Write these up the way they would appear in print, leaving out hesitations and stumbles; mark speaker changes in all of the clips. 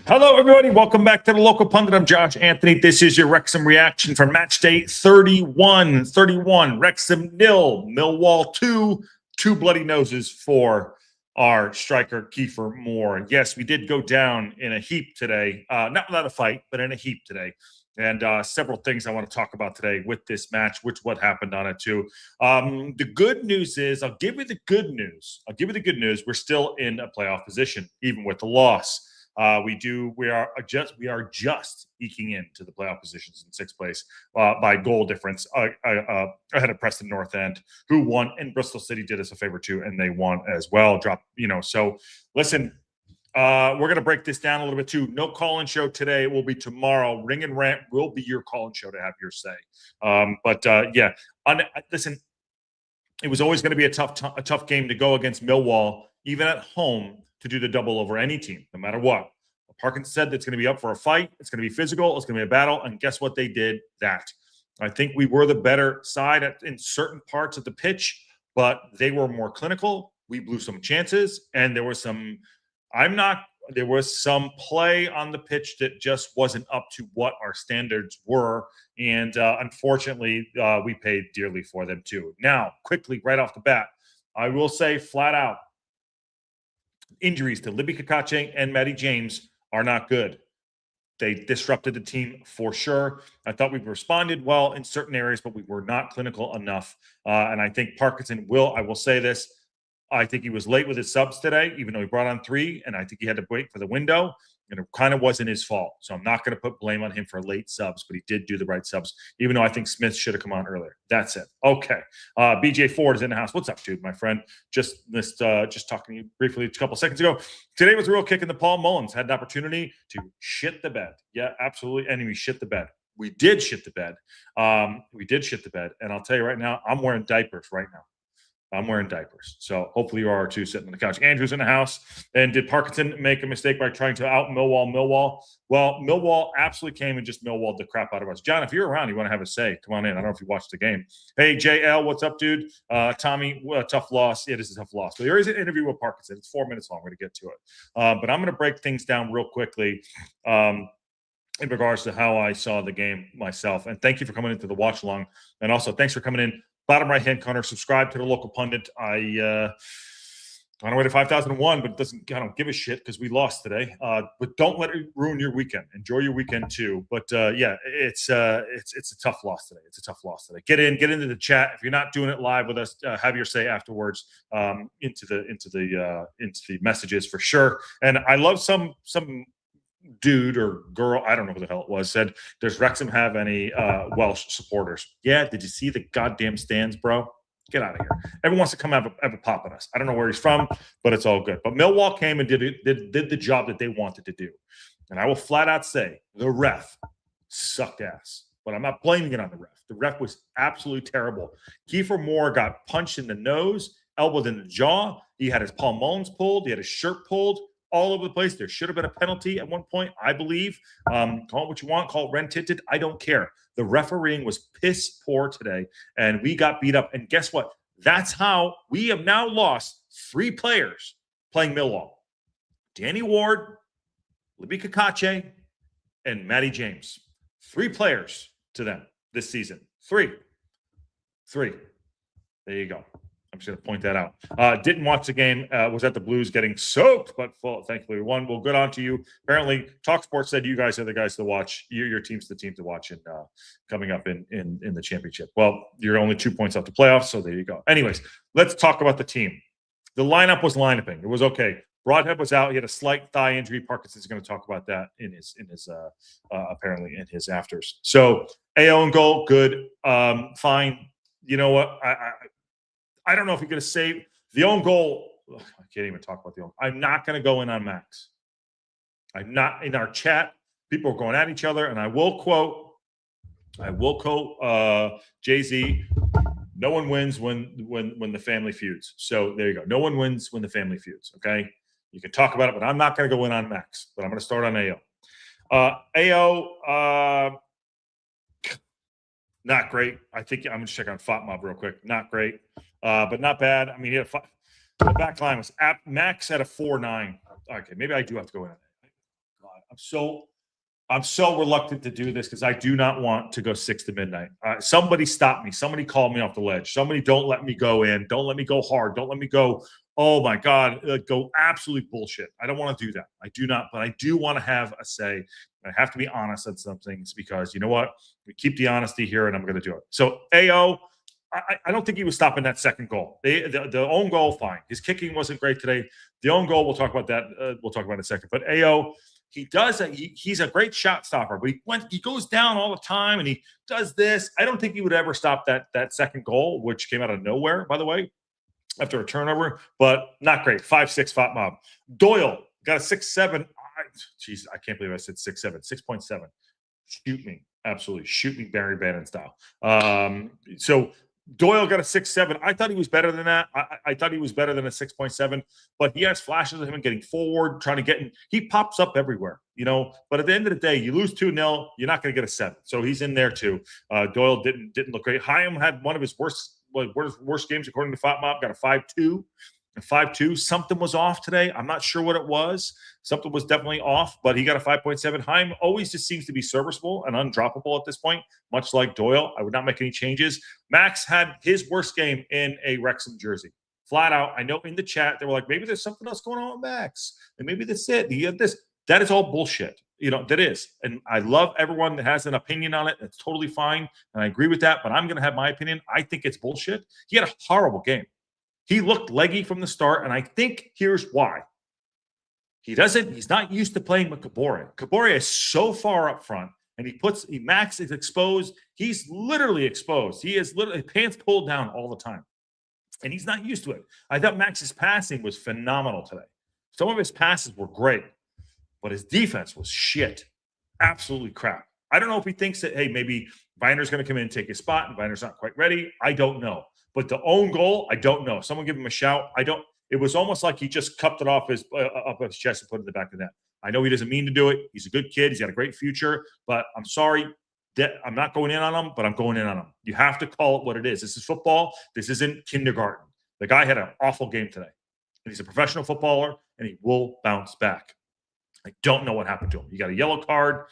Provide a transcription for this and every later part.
Speaker 1: Hello, everybody. Welcome back to the Local Pundit. I'm Josh Anthony. This is your Wrexham reaction for match day 31. Wrexham 0, Millwall 2. Two bloody noses for our striker, Kiefer Moore. Yes, we did go down in a heap today. Not without a fight, but in a heap today. And several things I want to talk about today with this match, what happened on it too. The good news is, I'll give you the good news. We're still in a playoff position, even with the loss. We are just eking into the playoff positions in sixth place by goal difference ahead of Preston North End, who won, and Bristol City did us a favor too, and they won as well. So listen, we're going to break this down a little bit too. No call-in show today. It will be tomorrow. Ring and Rant will be your call-in show to have your say. Listen, it was always going to be a tough game to go against Millwall, even at home, to do the double over any team, no matter what. Parkinson said it's going to be up for a fight. It's going to be physical. It's going to be a battle. And guess what? They did that. I think we were the better side in certain parts of the pitch, but they were more clinical. We blew some chances, and there was some play on the pitch that just wasn't up to what our standards were. And unfortunately, we paid dearly for them too. Now, quickly, right off the bat, I will say flat out, injuries to Libby Kakache and Matty James are not good. They disrupted the team for sure. I thought we responded well in certain areas, but we were not clinical enough. And I think Parkinson I will say this, I think he was late with his subs today, even though he brought on 3, and I think he had to wait for the window, and it kind of wasn't his fault. So I'm not going to put blame on him for late subs, but he did do the right subs, even though I think Smith should have come on earlier. That's it. Okay. BJ Ford is in the house. What's up, dude, my friend? Just talking to you briefly a couple seconds ago. Today was a real kick in the Paul Mullins. Had an opportunity to shit the bed. Yeah, absolutely. And we shit the bed. We did shit the bed. And I'll tell you right now, I'm wearing diapers right now. I'm wearing diapers. So hopefully you are too, sitting on the couch. Andrew's in the house. And did Parkinson make a mistake by trying to out Millwall? Well, Millwall absolutely came and just Millwalled the crap out of us. John, if you're around, you want to have a say, come on in. I don't know if you watched the game. Hey, JL, what's up, dude? Tommy, tough loss. It is a tough loss. But there is an interview with Parkinson. It's 4 minutes long. We're going to get to it. But I'm going to break things down real quickly in regards to how I saw the game myself. And thank you for coming into the watch along. And also, thanks for coming in. Bottom right-hand corner, subscribe to the Local Pundit. I don't wait at 5,001, but I don't give a shit because we lost today. But don't let it ruin your weekend. Enjoy your weekend too. But yeah, it's a tough loss today. Get into the chat. If you're not doing it live with us, have your say afterwards into the messages for sure. And I love some dude or girl, I don't know who the hell it was, said, does Wrexham have any Welsh supporters? Yeah, did you see the goddamn stands, bro? Get out of here. Everyone wants to come have a pop on us. I don't know where he's from, but it's all good. But Millwall came and did the job that they wanted to do. And I will flat out say, the ref sucked ass. But I'm not blaming it on the ref. The ref was absolutely terrible. Kiefer Moore got punched in the nose, elbowed in the jaw. He had his Paul Mullins pulled. He had his shirt pulled. All over the place. There should have been a penalty at one point, I believe. Call it what you want. Call it rent-tinted. I don't care. The refereeing was piss poor today, and we got beat up. And guess what? That's how we have now lost 3 players playing Millwall. Danny Ward, Libby Kakache, and Matty James. 3 players to them this season. 3. There you go. I'm just going to point that out. Didn't watch the game. Was at the Blues getting soaked, but thankfully we won. Well, good on to you. Apparently, Talk Sports said you guys are the guys to watch. Your team's the team to watch coming up in the championship. Well, you're only 2 points off the playoffs, so there you go. Anyways, let's talk about the team. The lineup was lineuping. It was okay. Broadhead was out. He had a slight thigh injury. Parkinson's going to talk about that in his apparently in his afters. So AO and goal, good, fine. You know what? I don't know if you're going to save the own goal. Ugh, I can't even talk about the own. I'm not going to go in on Max. I'm not in our chat. People are going at each other, and I will quote Jay-Z. No one wins when the family feuds. So there you go. No one wins when the family feuds. Okay, you can talk about it, but I'm not going to go in on Max. But I'm going to start on AO. AO. Not great. I think I'm going to check on FOTMob real quick. Not great. But not bad. I mean, the back line was Max at a 4.9. Okay, maybe I do have to go in. God, I'm so reluctant to do this because I do not want to go 6 to midnight. Somebody stop me. Somebody call me off the ledge. Somebody don't let me go in. Don't let me go hard. Don't let me go, oh my God, go absolutely bullshit. I don't want to do that. I do not, but I do want to have a say. I have to be honest on some things because you know what? We keep the honesty here and I'm going to do it. So AO, I don't think he was stopping that second goal. The own goal, fine. His kicking wasn't great today. The own goal, we'll talk about that. We'll talk about it in a second. But AO, he does that. He's a great shot stopper, but he goes down all the time and he does this. I don't think he would ever stop that second goal, which came out of nowhere, by the way, after a turnover, but not great. 5-6 Fat Mob. Doyle got a 6-7. Jeez, I can't believe I said 6-7. 6.7. Shoot me. Absolutely. Shoot me Barry Bannon style. So Doyle got a 6-7. I thought he was better than that. I thought he was better than a 6.7, but he has flashes of him getting forward, trying to get in. He pops up everywhere, you know, but at the end of the day, you lose 2-0, you're not going to get a 7. So he's in there too. Doyle didn't look great. Hyam had one of his worst games according to FOTMOB, got a 5-2. A 5-2. Something was off today. I'm not sure what it was. Something was definitely off, but he got a 5.7. Hyam always just seems to be serviceable and undroppable at this point, much like Doyle. I would not make any changes. Max had his worst game in a Wrexham jersey. Flat out. I know in the chat, they were like, maybe there's something else going on with Max. And maybe that's it. He had this. That is all bullshit. You know, that is. And I love everyone that has an opinion on it. That's totally fine. And I agree with that, but I'm going to have my opinion. I think it's bullshit. He had a horrible game. He looked leggy from the start, and I think here's why. He's not used to playing with Kabore. Kabore is so far up front, and Max is exposed. He's literally exposed. He is literally pants pulled down all the time, and he's not used to it. I thought Max's passing was phenomenal today. Some of his passes were great, but his defense was shit. Absolutely crap. I don't know if he thinks that, hey, maybe Viner's going to come in and take his spot, and Viner's not quite ready. I don't know. But the own goal, I don't know. Someone give him a shout. It was almost like he just cupped it off his chest and put it in the back of the net. I know he doesn't mean to do it. He's a good kid. He's got a great future. But I'm sorry. I'm not going in on him, but I'm going in on him. You have to call it what it is. This is football. This isn't kindergarten. The guy had an awful game today. And he's a professional footballer, and he will bounce back. I don't know what happened to him. He got a yellow card.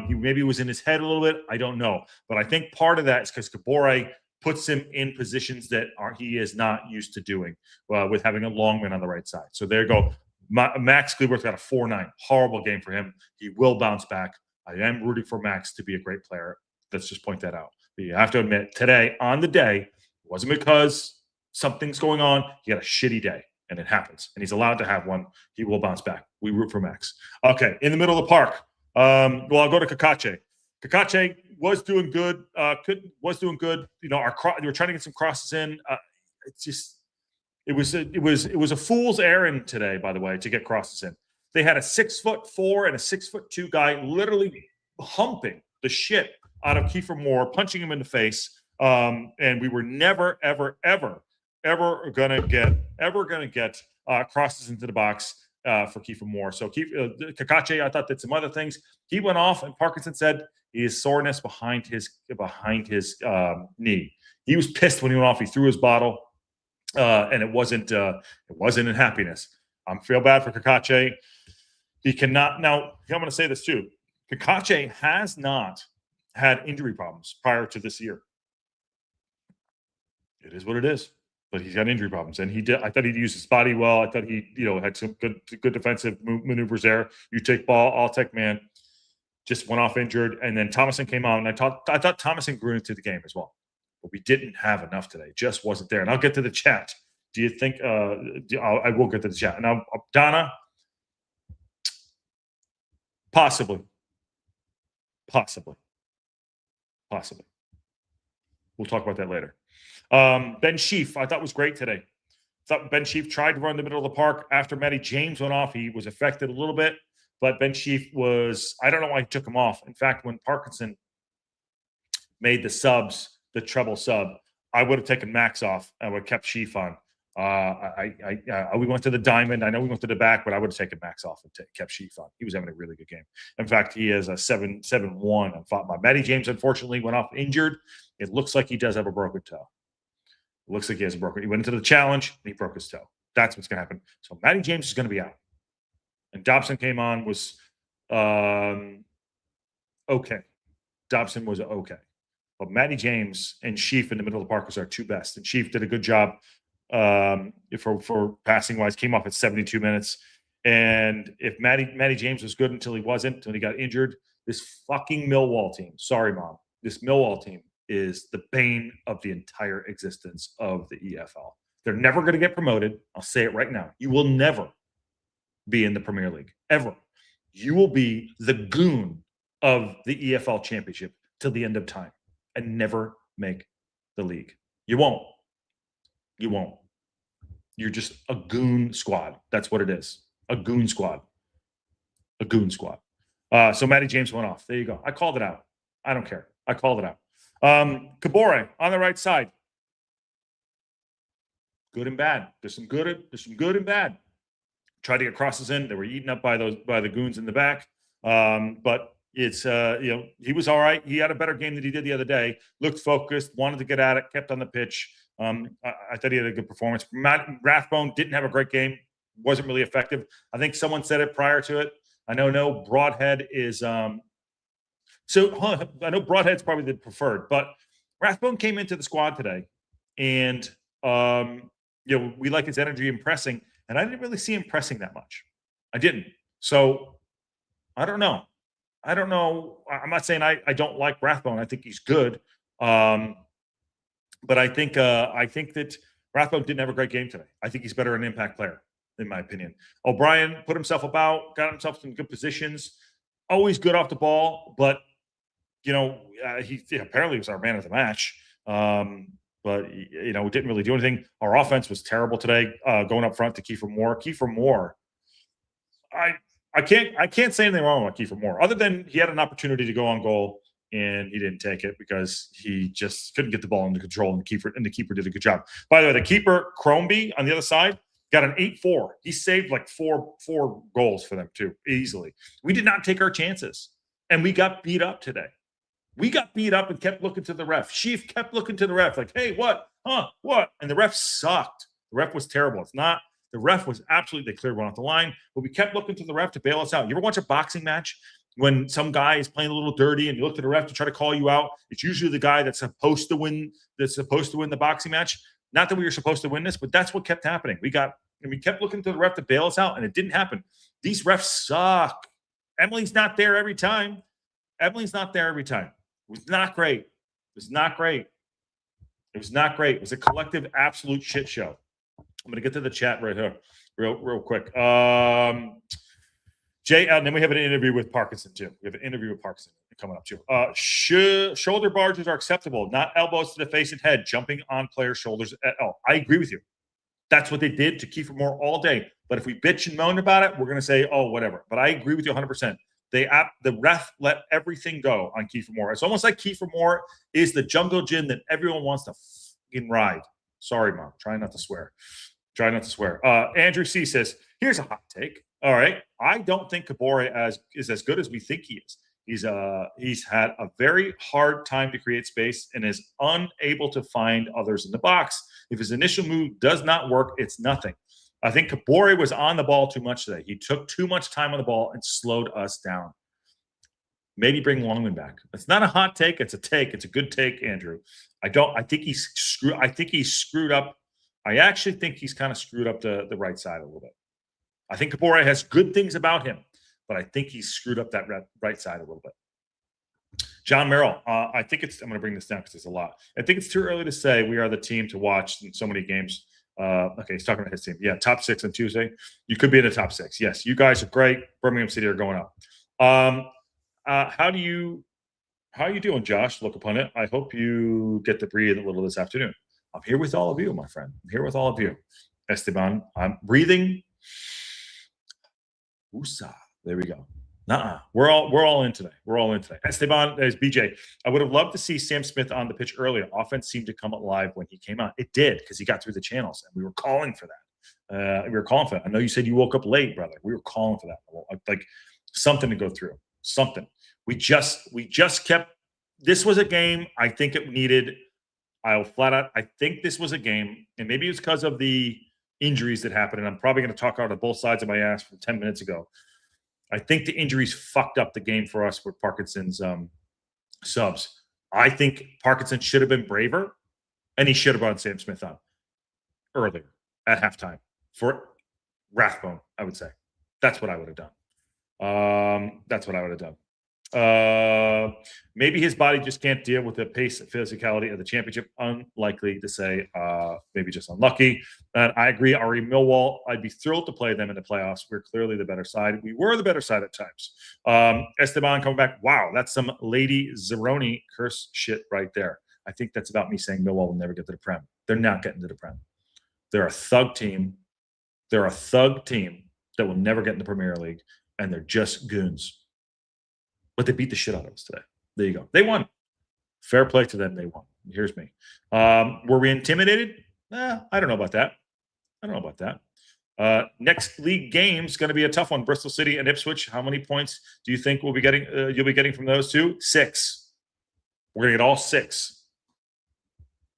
Speaker 1: He maybe was in his head a little bit. I don't know. But I think part of that is because Kabore puts him in positions that he is not used to doing with having a Longman on the right side. So there you go. Max Kleber's got a 4-9. Horrible game for him. He will bounce back. I am rooting for Max to be a great player. Let's just point that out. But you have to admit, today, on the day, it wasn't because something's going on. He had a shitty day, and it happens. And he's allowed to have one. He will bounce back. We root for Max. Okay, in the middle of the park. I'll go to Kakache. Kakache was doing good. Was doing good. You know, they were trying to get some crosses in. It was a fool's errand today, by the way, to get crosses in. They had a 6'4" and a 6'2" guy literally humping the shit out of Kiefer Moore, punching him in the face. And we were never, ever gonna get crosses into the box for Kiefer Moore. So Kakache, I thought, did some other things. He went off, and Parkinson said his soreness behind his knee. He was pissed when he went off. He threw his bottle, and it wasn't in happiness. I feel bad for Kakache. He cannot now. I'm going to say this too. Kakache has not had injury problems prior to this year. It is what it is. But he's got injury problems, and he did. I thought he'd use his body well. I thought he, had some good defensive maneuvers there. You take ball, I'll take man. Just went off injured, and then Thomason came on, and I thought Thomason grew into the game as well, but we didn't have enough today. Just wasn't there. And I'll get to the chat. Do you think? I will get to the chat now. Donna, possibly. We'll talk about that later. Ben Sheaf, I thought was great today. I thought Ben Sheaf tried to run the middle of the park after Matty James went off. He was affected a little bit, but Ben Sheaf I don't know why he took him off. In fact, when Parkinson made the treble sub, I would have taken Max off. I would have kept Sheaf on. We went to the diamond. I know we went to the back, but I would have taken Max off and kept Sheaf on. He was having a really good game. In fact, he has a 7-1 on FOTMOB. Matty James, unfortunately, went off injured. It looks like he does have a broken toe. It looks like he has a broken. He went into the challenge and he broke his toe. That's what's going to happen. So Matty James is going to be out. And Dobson came on, was Okay. Dobson was okay. But Matty James and Sheaf in the middle of the park was our two best. And Sheaf did a good job for passing wise, came off at 72 minutes. And if Matty James was good until he wasn't, until he got injured, this fucking Millwall team, sorry, Mom, this Millwall team is the bane of the entire existence of the EFL. They're never going to get promoted. I'll say it right now. You will never be in the Premier League, ever. You will be the goon of the EFL Championship till the end of time and never make the league. You won't. You won't. You're just a goon squad. That's what it is. A goon squad. A goon squad. So Matty James went off. There you go. I called it out. I don't care. I called it out. Kabore on the right side. Good and bad. There's some good and bad. Tried to get crosses in. They were eaten up by the goons in the back. But it's he was all right. He had a better game than he did the other day. Looked focused, wanted to get at it, kept on the pitch. I thought he had a good performance. Matt Rathbone didn't have a great game. Wasn't really effective. I think someone said it prior to it. I know Broadhead is I know Broadhead's probably the preferred, but Rathbone came into the squad today, and we like his energy and pressing, and I didn't really see him pressing that much. I didn't. So I don't know. I'm not saying I don't like Rathbone. I think he's good. But I think that Rathbone didn't have a great game today. I think he's better an impact player, in my opinion. O'Brien put himself about, got himself in good positions. Always good off the ball, but he apparently was our man of the match. But didn't really do anything. Our offense was terrible today, going up front to Kiefer Moore. Kiefer Moore, I can't say anything wrong with Kiefer Moore, other than he had an opportunity to go on goal and he didn't take it because he just couldn't get the ball under control, and the keeper did a good job. By the way, the keeper, Crombie, on the other side, got an 8-4. He saved like four goals for them too, easily. We did not take our chances, and we got beat up today. We got beat up and kept looking to the ref. Sheaf kept looking to the ref like, hey, what? What? And the ref sucked. The ref was terrible. The ref was absolutely, they cleared one off the line, but we kept looking to the ref to bail us out. You ever watch a boxing match when some guy is playing a little dirty and you look to the ref to try to call you out? It's usually the guy that's supposed to win the boxing match. Not that we were supposed to win this, but that's what kept happening. We kept looking to the ref to bail us out, and it didn't happen. These refs suck. Emily's not there every time. It was not great. It was a collective absolute shit show. I'm going to get to the chat right here real quick. Jay, and then we have an interview with Parkinson, too. We have an interview with Parkinson coming up, too. Shoulder barges are acceptable, not elbows to the face and head, jumping on players' shoulders at all. I agree with you. That's what they did to Kiefer Moore all day. But if we bitch and moan about it, we're going to say, oh, whatever. But I agree with you 100%. The ref let everything go on Kiefer Moore. It's almost like Kiefer Moore is the jungle gym that everyone wants to fucking ride. Sorry, Mom. Try not to swear. Andrew C. says, here's a hot take. All right. I don't think Kabore is as good as we think he is. He's had a very hard time to create space and is unable to find others in the box. If his initial move does not work, it's nothing. I think Kabore was on the ball too much today. He took too much time on the ball and slowed us down. Maybe bring Longman back. It's not a hot take. It's a take. It's a good take, Andrew. I think he's screwed up. I actually think he's kind of screwed up the right side a little bit. I think Kabore has good things about him, but I think he's screwed up that right side a little bit. John Merrill, I'm going to bring this down because there's a lot. I think it's too early to say we are the team to watch in so many games. Okay, he's talking about his team. Yeah, top 6 on Tuesday. You could be in the top 6. Yes, you guys are great. Birmingham City are going up. How you doing, Josh? Look upon it. I hope you get to breathe a little this afternoon. I'm here with all of you, my friend. I'm here with all of you. Esteban, I'm breathing. Usa. There we go. We're all in today. Esteban, there's BJ. I would have loved to see Sam Smith on the pitch earlier. Offense seemed to come alive when he came out. It did, because he got through the channels, and we were calling for that. I know you said you woke up late, brother. We were calling for that. Like something to go through. Something. We just kept. This was a game. I think it needed. I'll flat out. I think this was a game, and maybe it's because of the injuries that happened. And I'm probably going to talk out of both sides of my ass from 10 minutes ago. I think the injuries fucked up the game for us with Parkinson's subs. I think Parkinson should have been braver, and he should have brought Sam Smith on earlier at halftime for Rathbone, I would say. That's what I would have done. That's what I would have done. Maybe his body just can't deal with the pace and physicality of the championship. Unlikely to say. Maybe just unlucky. And I agree. Ari Millwall, I'd be thrilled to play them in the playoffs. We're clearly the better side. We were the better side at times. Esteban coming back. Wow, that's some Lady Zeroni curse shit right there. I think that's about me saying Millwall will never get to the Prem. They're not getting to the Prem. They're a thug team. They're a thug team that will never get in the Premier League, and they're just goons. But they beat the shit out of us today. There you go. They won. Fair play to them. They won. Here's me. Were we intimidated? I don't know about that. Next league game's going to be a tough one. Bristol City and Ipswich. How many points do you think we'll be getting? You'll be getting from those two? 6. We're going to get all 6.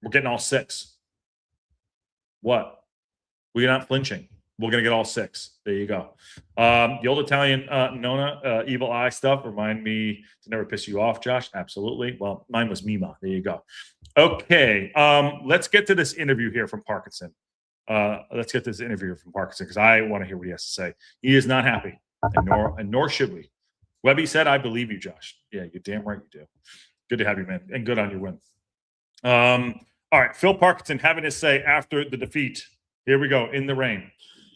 Speaker 1: We're getting all 6. What? We're not flinching. We're going to get all 6. There you go. The old Italian Nona evil eye stuff. Remind me to never piss you off, Josh. Absolutely. Well, mine was Mima. There you go. Okay. Let's get to this interview here from Parkinson. Because I want to hear what he has to say. He is not happy, and nor should we. Webby said, I believe you, Josh. Yeah, you're damn right you do. Good to have you, man. And good on your win. All right. Phil Parkinson having his say after the defeat. Here we go. In the rain.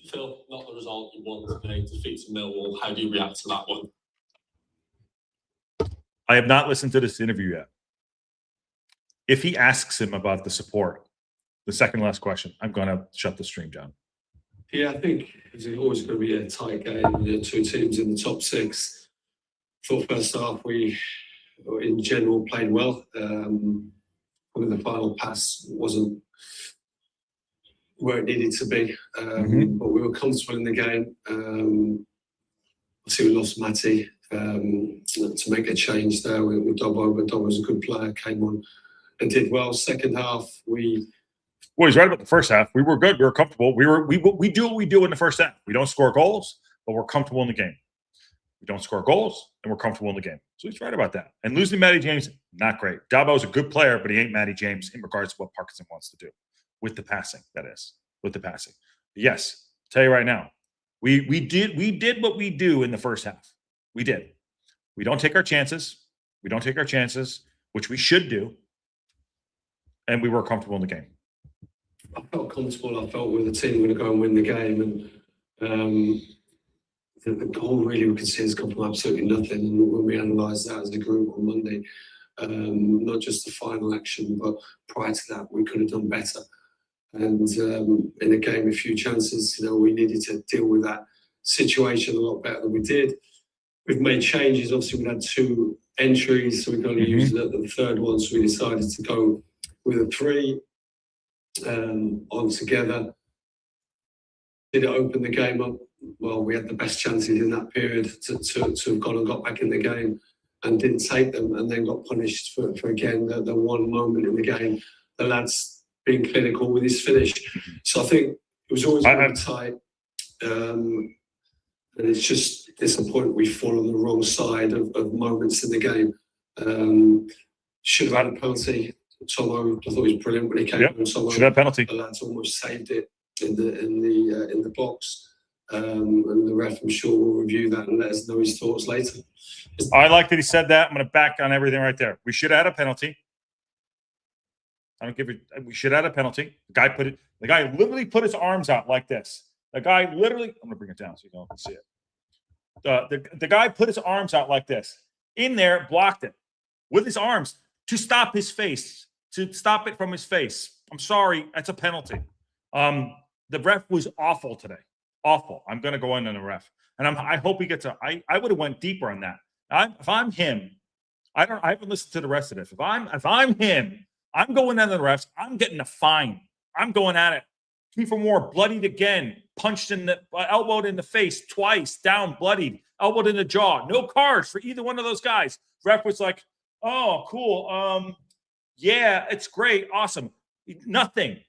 Speaker 2: Phil, not the result you want today, defeat to Millwall. How do you react to that one?
Speaker 1: I have not listened to this interview yet. If he asks him about the support, the second last question, I'm going to shut the stream down.
Speaker 3: Yeah, I think it's always going to be a tight game. The two teams in the top 6. Thought first half we, in general, played well. Probably the final pass wasn't where it needed to be, but we were comfortable in the game. Obviously, we lost Matty to make a change there with Dobbo, but Dobbo was a good player, came on and did well. Second half,
Speaker 1: well, he's right about the first half. We were good. We were comfortable. We do what we do in the first half. We don't score goals, but we're comfortable in the game. We don't score goals, and we're comfortable in the game. So he's right about that. And losing Matty James, not great. Dobbo's a good player, but he ain't Matty James in regards to what Parkinson wants to do. With the passing, that is. With the passing. Yes. I'll tell you right now. We did what we do in the first half. We did. We don't take our chances. Which we should do. And we were comfortable in the game.
Speaker 3: I felt comfortable. I felt with the team going to go and win the game. And the goal really we could see has come from absolutely nothing. And when we analysed that as a group on Monday, not just the final action, but prior to that, we could have done better. And in the game, a few chances, we needed to deal with that situation a lot better than we did. We've made changes. Obviously, we had 2 entries, so we could only use the third one. So we decided to go with a 3 on together. Did it open the game up? Well, we had the best chances in that period to have gone and got back in the game and didn't take them, and then got punished for again, the one moment in the game, the lads being clinical with his finish. So I think it was always going to be tight. And it's just disappointing we fall on the wrong side of moments in the game. Should have had a penalty. Tomo, I thought he was brilliant when he came on. Tomo,
Speaker 1: should have penalty.
Speaker 3: The lads almost saved it in the box. And the ref, I'm sure, will review that and let us know his thoughts later.
Speaker 1: I like that he said that. I'm going to back on everything right there. We should have had a penalty. We should have had a penalty. The guy literally put his arms out like this. I'm going to bring it down so you can see it. The guy put his arms out like this. In there, blocked it with his arms to stop his face, to stop it from his face. I'm sorry, that's a penalty. The ref was awful today. Awful. I'm going to go in on the ref. And I hope he gets I would have went deeper on that. If I'm him, I haven't listened to the rest of this. If I'm him, I'm going in the refs. I'm getting a fine. I'm going at it. 3 for more. Bloodied again. Punched in the elbowed in the face twice. Down. Bloodied. Elbowed in the jaw. No cards for either one of those guys. Ref was like, "Oh, cool. Yeah, it's great. Awesome. Nothing.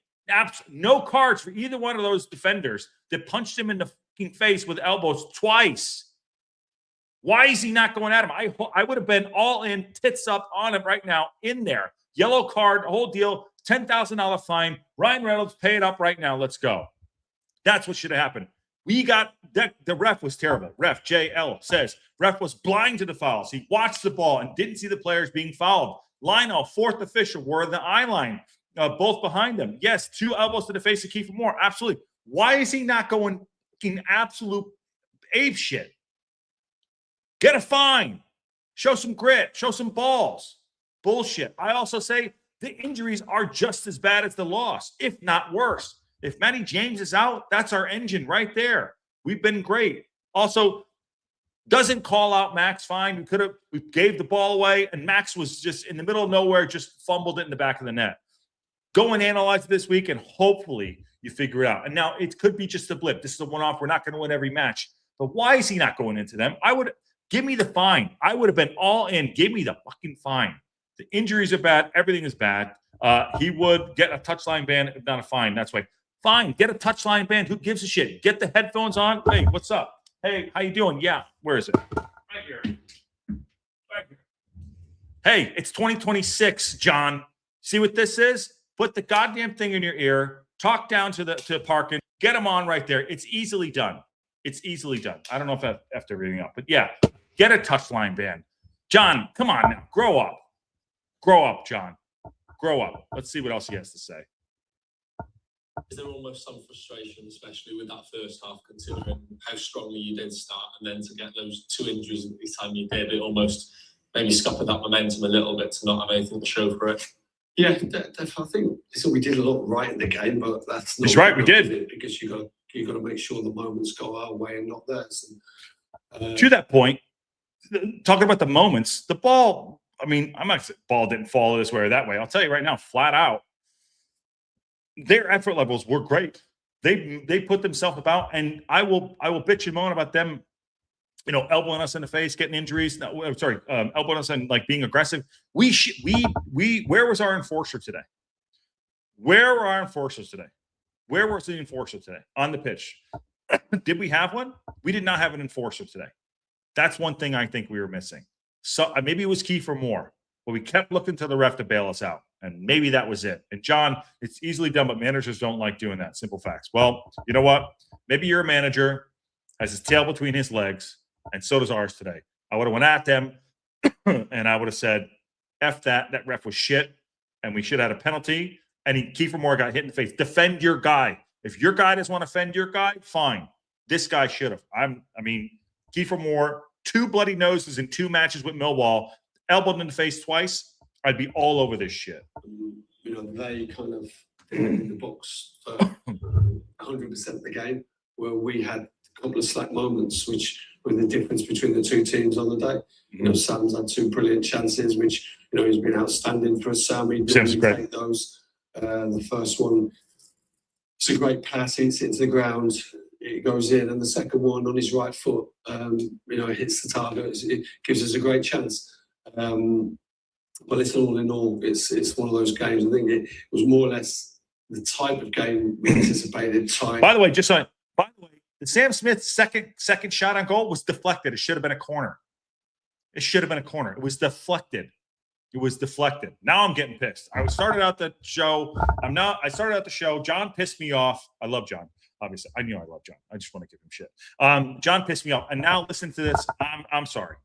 Speaker 1: No cards for either one of those defenders that punched him in the fucking face with elbows twice. Why is he not going at him? I would have been all in, tits up on him right now, in there. Yellow card, whole deal, $10,000 fine. Ryan Reynolds, pay it up right now. Let's go. That's what should have happened. We got that. The ref was terrible. Ref JL says ref was blind to the fouls. He watched the ball and didn't see the players being fouled. Lionel, fourth official, were in the eye line, both behind them. Yes, 2 elbows to the face of Kiefer Moore. Absolutely. Why is he not going in absolute ape shit? Get a fine. Show some grit. Show some balls. Bullshit. I also say the injuries are just as bad as the loss, if not worse. If Matty James is out, that's our engine right there. We've been great. Also, doesn't call out Max fine. We gave the ball away, and Max was just in the middle of nowhere, just fumbled it in the back of the net. Go and analyze it this week, and hopefully you figure it out. And now it could be just a blip. This is a one-off. We're not going to win every match. But why is he not going into them? Give me the fine. I would have been all in. Give me the fucking fine. The injuries are bad. Everything is bad. He would get a touchline ban, if not a fine. That's why. Fine. Get a touchline ban. Who gives a shit? Get the headphones on. Hey, what's up? Hey, how you doing? Yeah. Where is it? Right here. Right here. Hey, it's 2026, John. See what this is? Put the goddamn thing in your ear. Talk down to Parkinson. Get him on right there. It's easily done. It's easily done. I don't know if I have to everything up, but yeah, get a touchline ban. John, come on now. Grow up. Grow up, John. Grow up. Let's see what else he has to say.
Speaker 2: Is there almost some frustration, especially with that first half, considering how strongly you did start, and then to get those 2 injuries at the time you did, it almost maybe scuppered that momentum a little bit to not have anything to show for it?
Speaker 3: Yeah, I think we did a lot right in the game, but that's not.
Speaker 1: He's right, we did.
Speaker 3: Because you got to make sure the moments go our way and not theirs. And,
Speaker 1: to that point, talking about the moments, the ball. I mean, I'm not saying the ball didn't fall this way or that way. I'll tell you right now, flat out, their effort levels were great. They put themselves about, and I will bitch and moan about them, elbowing us in the face, getting injuries. No, I'm sorry, elbowing us and like being aggressive. Where was our enforcer today? Where were our enforcers today? Where was the enforcer today on the pitch? Did we have one? We did not have an enforcer today. That's one thing I think we were missing. So maybe it was Kiefer Moore, but we kept looking to the ref to bail us out. And maybe that was it. And John, it's easily done, but managers don't like doing that. Simple facts. Well, you know what? Maybe your manager has his tail between his legs, and so does ours today. I would have went at them, and I would have said, F that. That ref was shit, and we should have had a penalty. And Kiefer Moore got hit in the face. Defend your guy. If your guy doesn't want to defend your guy, fine. This guy should have. Kiefer Moore, 2 bloody noses in 2 matches with Millwall, elbowed in the face twice. I'd be all over this shit.
Speaker 3: They kind of in the box for 100% of the game, where we had a couple of slack moments, which were the difference between the 2 teams on the day. Sam's had 2 brilliant chances, which he's been outstanding for us. Sam, he didn't take those. The first one, it's a great pass. It's into the ground. It goes in, and the second one on his right foot, hits the target. It gives us a great chance. But it's all in all, it's one of those games. I think it was more or less the type of game we anticipated.
Speaker 1: By the way, the Sam Smith second shot on goal was deflected. It should have been a corner. It was deflected. Now I'm getting pissed. I started out the show. John pissed me off. I love John. Obviously, I knew I love John. I just want to give him shit. John pissed me off, and now listen to this. I'm sorry.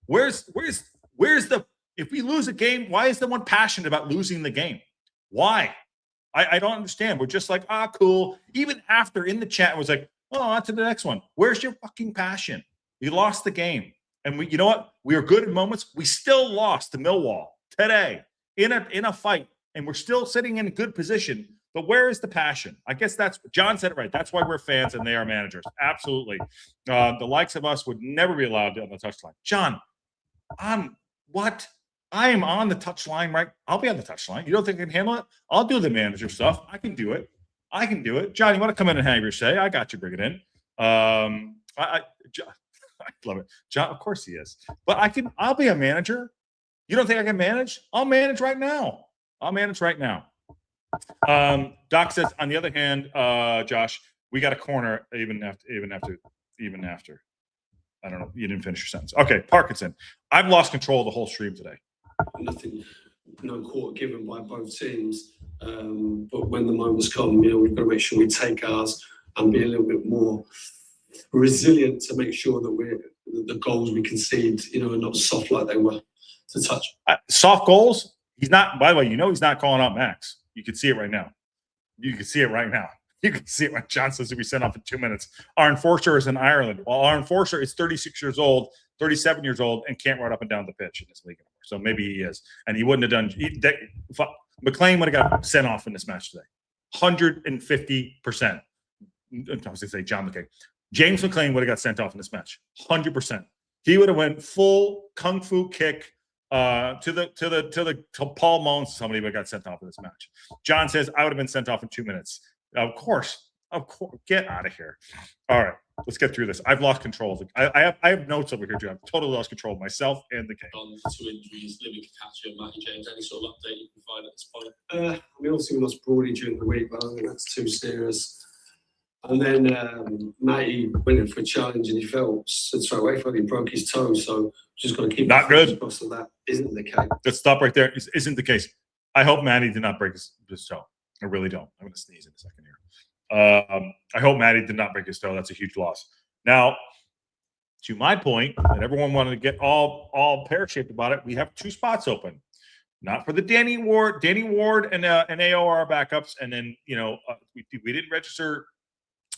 Speaker 1: Where's the? If we lose a game, why is the one passionate about losing the game? Why? I don't understand. We're just like, cool. Even after in the chat, it was like, on to the next one. Where's your fucking passion? You lost the game. And you know what? We are good in moments. We still lost to Millwall today in a fight, and we're still sitting in a good position. But where is the passion? I guess John said it right. That's why we're fans and they are managers. Absolutely. The likes of us would never be allowed on the touchline. John, what? I am on the touchline, right? I'll be on the touchline. You don't think I can handle it? I'll do the manager stuff. I can do it. John, you want to come in and have your say? I got you. Bring it in. I love it. John, of course he is. But I'll be a manager. You don't think I can manage? I'll manage right now. Doc says, on the other hand, Josh, we got a corner even after. I don't know. You didn't finish your sentence. Okay, Parkinson. I've lost control of the whole stream today.
Speaker 3: Nothing, no quarter given by both teams. But when the moments come, we've got to make sure we take ours and be a little bit more resilient to make sure that the goals we concede, are not soft like they were to touch.
Speaker 1: Soft goals. He's not. By the way, he's not calling out Max. You can see it right now. You can see it right now. You can see it when John says to be sent off in 2 minutes. Our enforcer is in Ireland. Well, our enforcer is 36 years old, 37 years old, and can't run up and down the pitch in this league anymore. So maybe he is. And he wouldn't have done McLean would have got sent off in this match today. 150%. I was going to say John McCain. James McLean would have got sent off in this match. 100%. He would have went full kung fu kick to Paul Mones. Somebody would have got sent off in this match. John says, I would have been sent off in 2 minutes. Of course. Get out of here. All right, let's get through this. I've lost control. I have notes over here, too. I've totally lost control of myself and the game.
Speaker 2: On 2 injuries, Libby Kakachi and Matty James, any sort of update you can find at this point?
Speaker 3: Obviously we lost Broady during the week, but I think that's too serious. And then Matty went in for a challenge and he fell straight away. He broke his toe, so just got to keep
Speaker 1: not good.
Speaker 3: Across that isn't the case.
Speaker 1: Let's stop right there. Isn't the case. I hope Matty did not break his toe. I really don't. I'm going to sneeze in a second here. I hope Matty did not break his toe. That's a huge loss. Now, to my point, that everyone wanted to get all pear-shaped about it, we have 2 spots open. Not for the Danny Ward and AOR backups. And then, we didn't register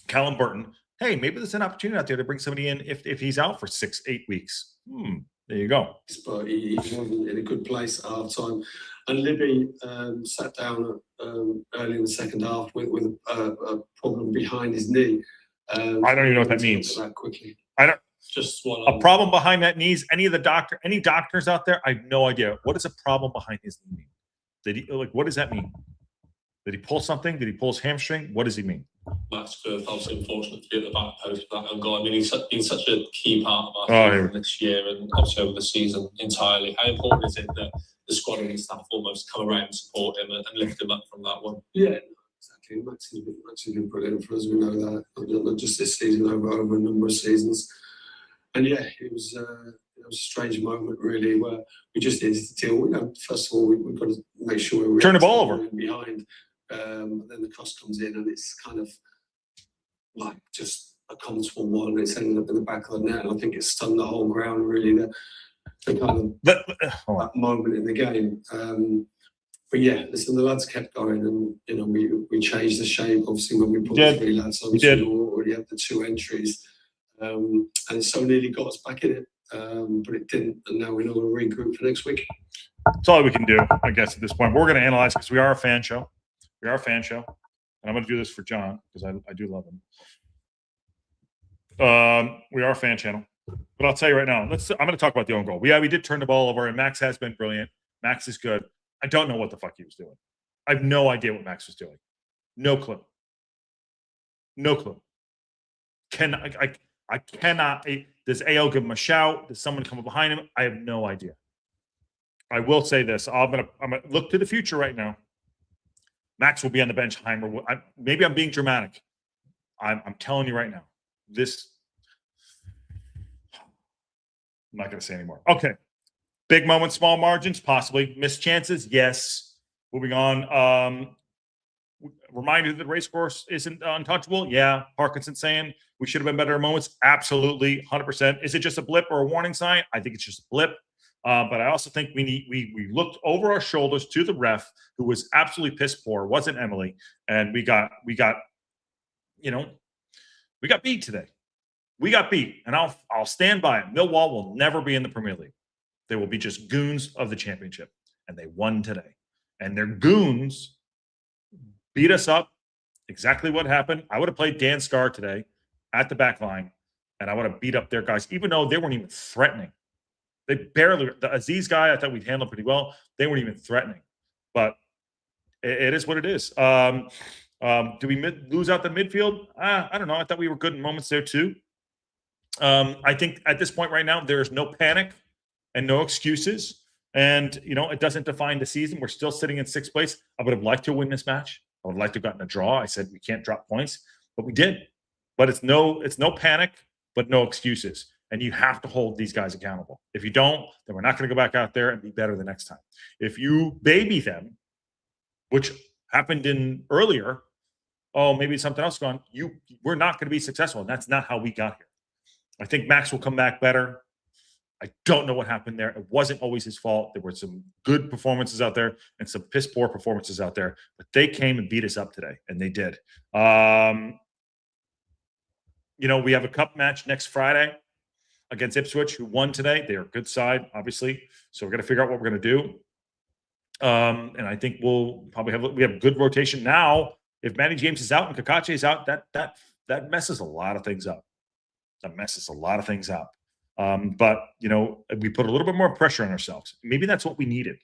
Speaker 1: Callum Burton. Hey, maybe there's an opportunity out there to bring somebody in if he's out for 6-8 weeks. There you go.
Speaker 3: But he wasn't in a good place at half time. And Libby sat down early in the second half with a problem behind his knee.
Speaker 1: I don't even know what that means.
Speaker 3: That quickly.
Speaker 1: I don't.
Speaker 2: Just one.
Speaker 1: A problem behind that knees. Any doctors out there? I have no idea. What does a problem behind his knee mean? Did he what does that mean? Did he pull something? Did he pull his hamstring? What does he mean?
Speaker 2: Max Firth, obviously unfortunate to be at the back post for that own goal. I mean, he's been such a key part of our team this year and obviously over the season entirely. How important is it that the squad and staff almost come around and support him and lift him up from that one?
Speaker 3: Yeah, exactly. Max has been brilliant for us. We know that, not just this season, over a number of seasons. And yeah, it was a strange moment really where we just needed to deal. First of all, we've got to make sure we
Speaker 1: turn the ball over
Speaker 3: behind. Then the cross comes in and it's kind of like just a comfortable one. It's ended up in the back of the net. And I think it stunned the whole ground really. The kind of that moment in the game. But yeah, listen, the lads kept going, and we changed the shape. Obviously, when we put the 3 lads on, we already had the 2 entries, and it so nearly got us back in it, but it didn't. And now we know we'll regroup for next week.
Speaker 1: That's all we can do, I guess, at this point. We're going to analyze because we are a fan show. We are a fan show, and I'm going to do this for John because I do love him. We are a fan channel, but I'll tell you right now. I'm going to talk about the own goal. We did turn the ball over, and Max has been brilliant. Max is good. I don't know what the fuck he was doing. I have no idea what Max was doing. No clue. No clue. I cannot. Does AO give him a shout? Does someone come up behind him? I have no idea. I will say this. I'm gonna look to the future right now. Max will be on the bench. Heimer. Maybe I'm being dramatic. I'm telling you right now. I'm not going to say anymore. Okay. Big moments, small margins, possibly. Missed chances, yes. Moving on. Reminder that Racecourse isn't untouchable. Yeah. Parkinson saying we should have been better at moments. Absolutely, 100%. Is it just a blip or a warning sign? I think it's just a blip. But I also think we looked over our shoulders to the ref, who was absolutely piss poor. Wasn't Emily, and we got beat today. We got beat, and I'll stand by it. Millwall will never be in the Premier League. They will be just goons of the championship, and they won today. And their goons beat us up. Exactly what happened. I would have played Dan Scar today at the back line, and I would have beat up their guys, even though they weren't even threatening. They barely, the Aziz guy, I thought we'd handle pretty well. They weren't even threatening. But it is what it is. Do we lose out the midfield? I don't know. I thought we were good in moments there too. I think at this point right now, there is no panic and no excuses. And, it doesn't define the season. We're still sitting in 6th place. I would have liked to win this match. I would like to have gotten a draw. I said we can't drop points, but we did. But it's no panic, but no excuses. And you have to hold these guys accountable. If you don't, then we're not going to go back out there and be better the next time. If you baby them, which happened in earlier, oh, maybe something else going on, we're not going to be successful. And that's not how we got here. I think Max will come back better. I don't know what happened there. It wasn't always his fault. There were some good performances out there and some piss poor performances out there, but they came and beat us up today, and they did. We have a cup match next Friday against Ipswich, who won today. They are a good side, obviously. So we're going to figure out what we're going to do. And I think we'll probably we have good rotation now. If Matty James is out and Kakache is out, that messes a lot of things up. That messes a lot of things up. But we put a little bit more pressure on ourselves. Maybe that's what we needed.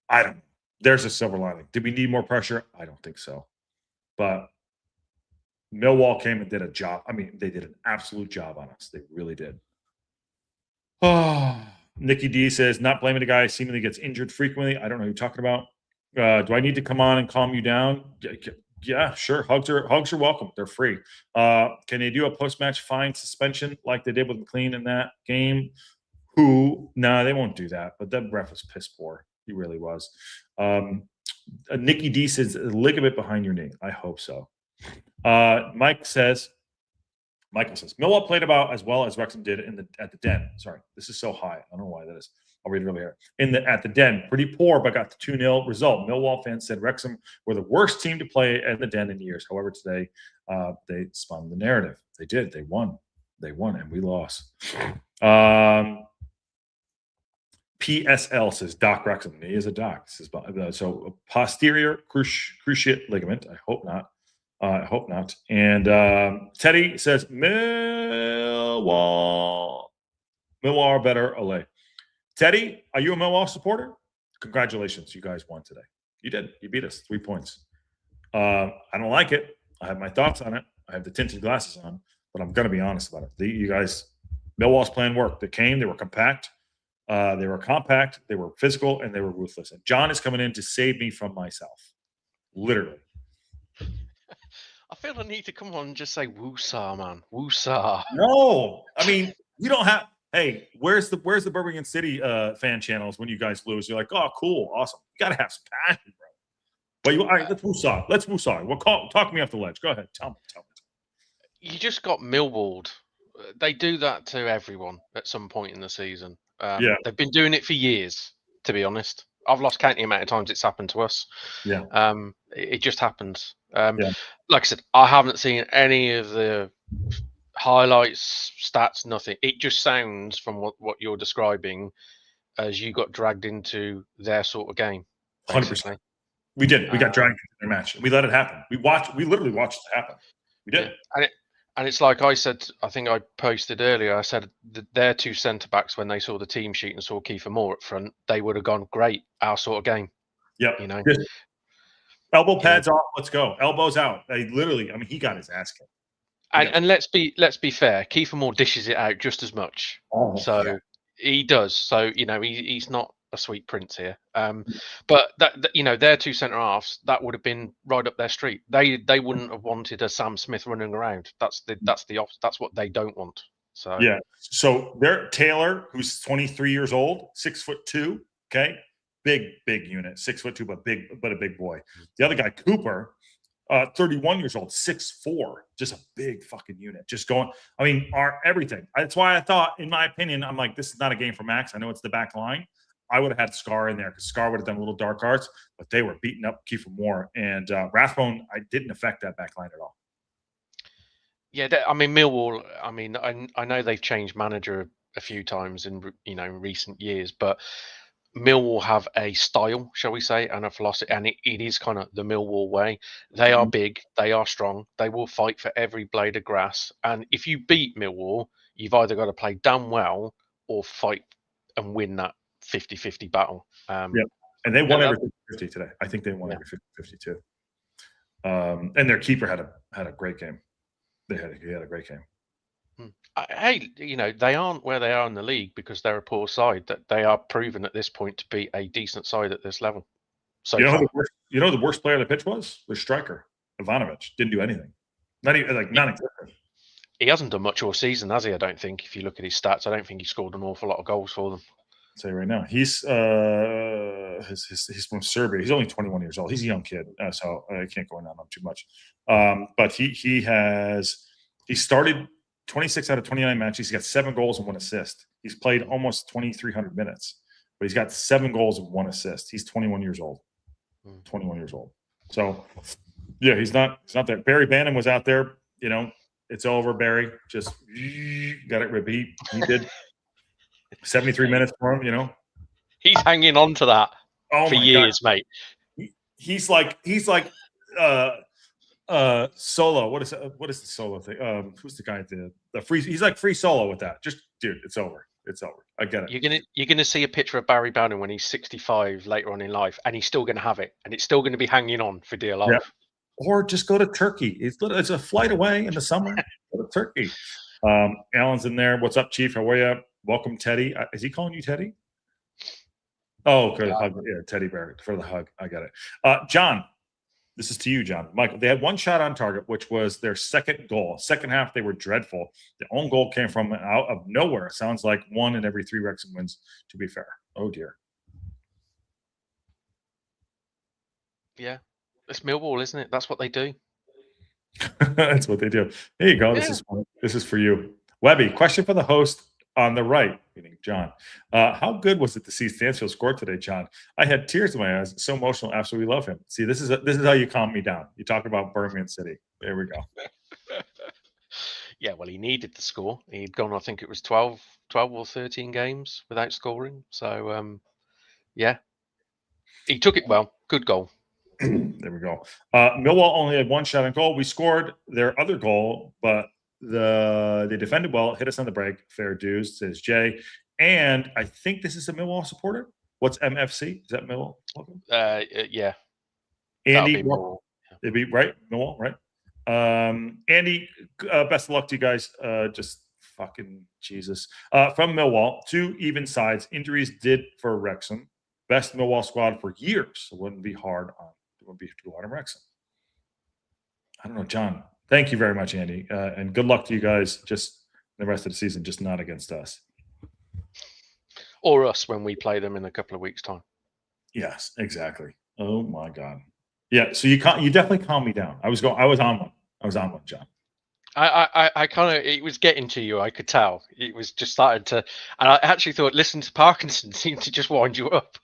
Speaker 1: I don't know. There's a silver lining. Did we need more pressure? I don't think so. But Millwall came and did a job. I mean, they did an absolute job on us. They really did. Oh, Nikki D says, not blaming the guy seemingly gets injured frequently. I don't know who you're talking about. Do I need to come on and calm you down? Yeah, sure. Hugs are welcome. They're free. Can they do a post-match fine suspension like they did with McLean in that game? No, they won't do that. But that ref was piss poor. He really was. Nikki D says, ligament behind your knee. I hope so. Michael says, Millwall played about as well as Wrexham did at the Den. Sorry, this is so high. I don't know why that is. I'll read it over here. At the Den, pretty poor, but got the 2-0 result. Millwall fans said Wrexham were the worst team to play at the Den in years. However, today they spun the narrative. They did. They won, and we lost. PSL says Doc Wrexham. He is a doc. So a posterior cruciate ligament. I hope not. And Teddy says Millwall are better. Olay. Teddy, are you a Millwall supporter? Congratulations, you guys won today. You did. You beat us 3 points. I don't like it. I have my thoughts on it. I have the tinted glasses on, but I'm going to be honest about it. You guys, Millwall's plan worked. They came. They were compact. They were physical, and they were ruthless. And John is coming in to save me from myself, literally.
Speaker 4: I feel I need to come on and just say woosah, man. Woosah.
Speaker 1: No, I mean, you don't have. Hey, where's the Birmingham City fan channels when you guys lose? You're like, oh, cool, awesome. You gotta have some passion, bro. But all right, let's woosah. Well, talk me off the ledge. Go ahead, tell me.
Speaker 4: You just got Millwalled. They do that to everyone at some point in the season.
Speaker 1: Yeah,
Speaker 4: they've been doing it for years. To be honest, I've lost count the amount of times it's happened to us.
Speaker 1: Yeah.
Speaker 4: It just happens. Like I said, I haven't seen any of the highlights, stats, nothing. It just sounds from what you're describing as you got dragged into their sort of game.
Speaker 1: 100%. We did. We got dragged into their match. We let it happen. We literally watched it happen. We did.
Speaker 4: Yeah. And it's like I said, I think I posted earlier, I said their two centre-backs, when they saw the team sheet and saw Kiefer Moore up front, they would have gone, great, our sort of game.
Speaker 1: Yep.
Speaker 4: Just,
Speaker 1: elbow pads off, let's go. Elbows out. He got his ass kicked.
Speaker 4: And let's be fair, Kiefer Moore dishes it out just as much. He does. So, he's not a sweet prince here. But their two centre halves, that would have been right up their street. They wouldn't have wanted a Sam Smith running around. That's what they don't want. So
Speaker 1: yeah. So they're Taylor, who's 23 years old, 6'2", okay? Big unit, 6'2", but a big boy. The other guy, Cooper, 31 years old, 6'4", just a big fucking unit. Just going, everything. That's why I thought, in my opinion, I'm like, this is not a game for Max. I know it's the back line. I would have had Scar in there because Scar would have done a little dark arts, but they were beating up Kiefer Moore. And Rathbone, I didn't affect that back line at all.
Speaker 4: Yeah, Millwall, I know they've changed manager a few times in recent years, but Millwall have a style, shall we say, and a philosophy, and it is kind of the Millwall way. They are big, they are strong, they will fight for every blade of grass. And if you beat Millwall, you've either got to play damn well or fight and win that 50-50 battle.
Speaker 1: And they won every 50-50 today. I think they won every 50-50 too. And their keeper had a great game. He had a great game.
Speaker 4: Hey, they aren't where they are in the league because they're a poor side. That they are proven at this point to be a decent side at this level. So
Speaker 1: the worst player on the pitch was their striker, Ivanovic. Didn't do anything. Not even non-existent.
Speaker 4: He hasn't done much all season, has he? I don't think. If you look at his stats, I don't think he scored an awful lot of goals for them.
Speaker 1: I'll tell you right now, he's from Serbia. He's only 21 years old. He's a young kid, so I can't go on him too much. But he started 26 out of 29 matches. He's got 7 goals and 1 assist. He's played almost 2,300 minutes, but he's got 7 goals and 1 assist. He's 21 years old. 21 years old. So, yeah, he's not there. Barry Bannon was out there. You know, it's over, Barry. Just got it repeat. He did 73 minutes for him, you know.
Speaker 4: He's hanging on to that for years,
Speaker 1: God.
Speaker 4: mate.
Speaker 1: He's like Solo. What is the Solo thing? Who's the guy at the free? He's like free Solo with that. Just dude, it's over. It's over. I get it.
Speaker 4: You're gonna see a picture of Barry Bannon when he's 65 later on in life, and he's still gonna have it, and it's still gonna be hanging on for dear life.
Speaker 1: Yeah. Or just go to Turkey. It's a flight away in the summer. Go to Turkey. Alan's in there. What's up, Chief? How are you? Welcome, Teddy. Is he calling you Teddy? Oh, okay. Yeah, Teddy Bear for the hug. I got it. John, this is to you, John. Michael, they had 1 shot on target, which was their second goal. Second half, they were dreadful. The own goal came from out of nowhere. It sounds like 1 in every 3 Wrexham wins, to be fair. Oh, dear.
Speaker 4: Yeah. It's Millwall, isn't it? That's what they do.
Speaker 1: That's what they do. There you go.
Speaker 4: Yeah.
Speaker 1: This is for you. Webby, question for the host on the right, meaning John. How good was it to see Stansfield score today, John? I had tears in my eyes. So emotional. Absolutely love him. See, this is how you calm me down. You talk about Birmingham City. There we go.
Speaker 4: Yeah, well, he needed the score. He'd gone, I think it was 12 or 13 games without scoring. So, yeah, he took it well. Good goal.
Speaker 1: There we go. Millwall only had 1 shot on goal. We scored their other goal, but they defended well, hit us on the break. Fair dues, says Jay. And I think this is a Millwall supporter. What's MFC? Is that Millwall?
Speaker 4: Yeah.
Speaker 1: Andy, it'd be right. Millwall, right? Andy, best of luck to you guys. Just fucking Jesus. From Millwall, 2 even sides. Injuries did for Wrexham. Best Millwall squad for years. It wouldn't be hard on. It wouldn't be too hard on Wrexham. I don't know, John. Thank you very much, Andy, and good luck to you guys. Just the rest of the season, just not against us
Speaker 4: or us when we play them in a couple of weeks' time.
Speaker 1: Yes, exactly. Oh my God. Yeah. So you definitely calmed me down. I was on one, John.
Speaker 4: I kind of, it was getting to you. I could tell it was just started to, and I actually thought, listen to Parkinson seemed to just wind you up.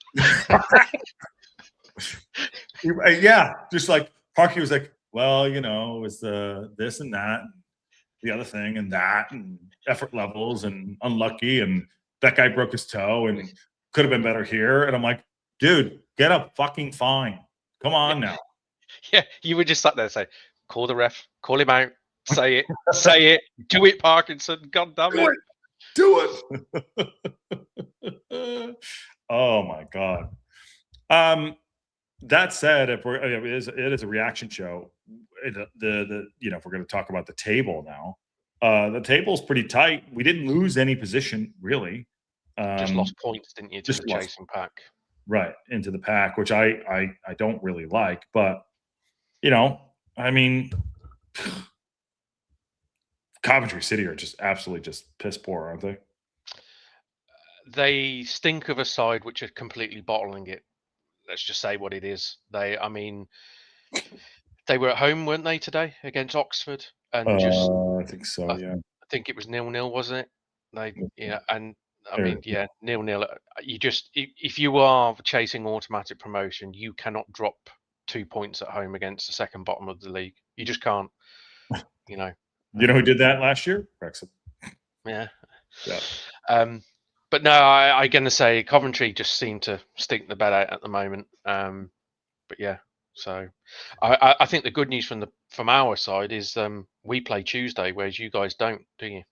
Speaker 1: Yeah, just like Parky was like, well, you know, it's the this and that, and the other thing and that, and effort levels and unlucky, and that guy broke his toe and could have been better here. And I'm like, dude, get up fucking fine. Come on now.
Speaker 4: Yeah, you were just sat there saying, call the ref, call him out, say it, say it, do it, Parkinson. God damn it.
Speaker 1: Do it. Oh my God. That said, if it is a reaction show, if we're going to talk about the table now, the table's pretty tight. We didn't lose any position really.
Speaker 4: Just lost points, didn't you, to the chasing pack?
Speaker 1: Right, into the pack, which I don't really like. But you know, I mean, Coventry City are just absolutely just piss poor, aren't they?
Speaker 4: They stink of a side which are completely bottling it. Let's just say what it is. They were at home, weren't they, today against Oxford? And
Speaker 1: I think so. Yeah,
Speaker 4: I think it was 0-0, wasn't it? And I mean, 0-0. You just, if you are chasing automatic promotion, you cannot drop 2 points at home against the second bottom of the league. You just can't. You know.
Speaker 1: You know who did that last year? Wrexham.
Speaker 4: Yeah.
Speaker 1: Yeah.
Speaker 4: But no, I'm going to say Coventry just seem to stink the bed out at the moment. But yeah, so I think the good news from our side is we play Tuesday, whereas you guys don't, do you?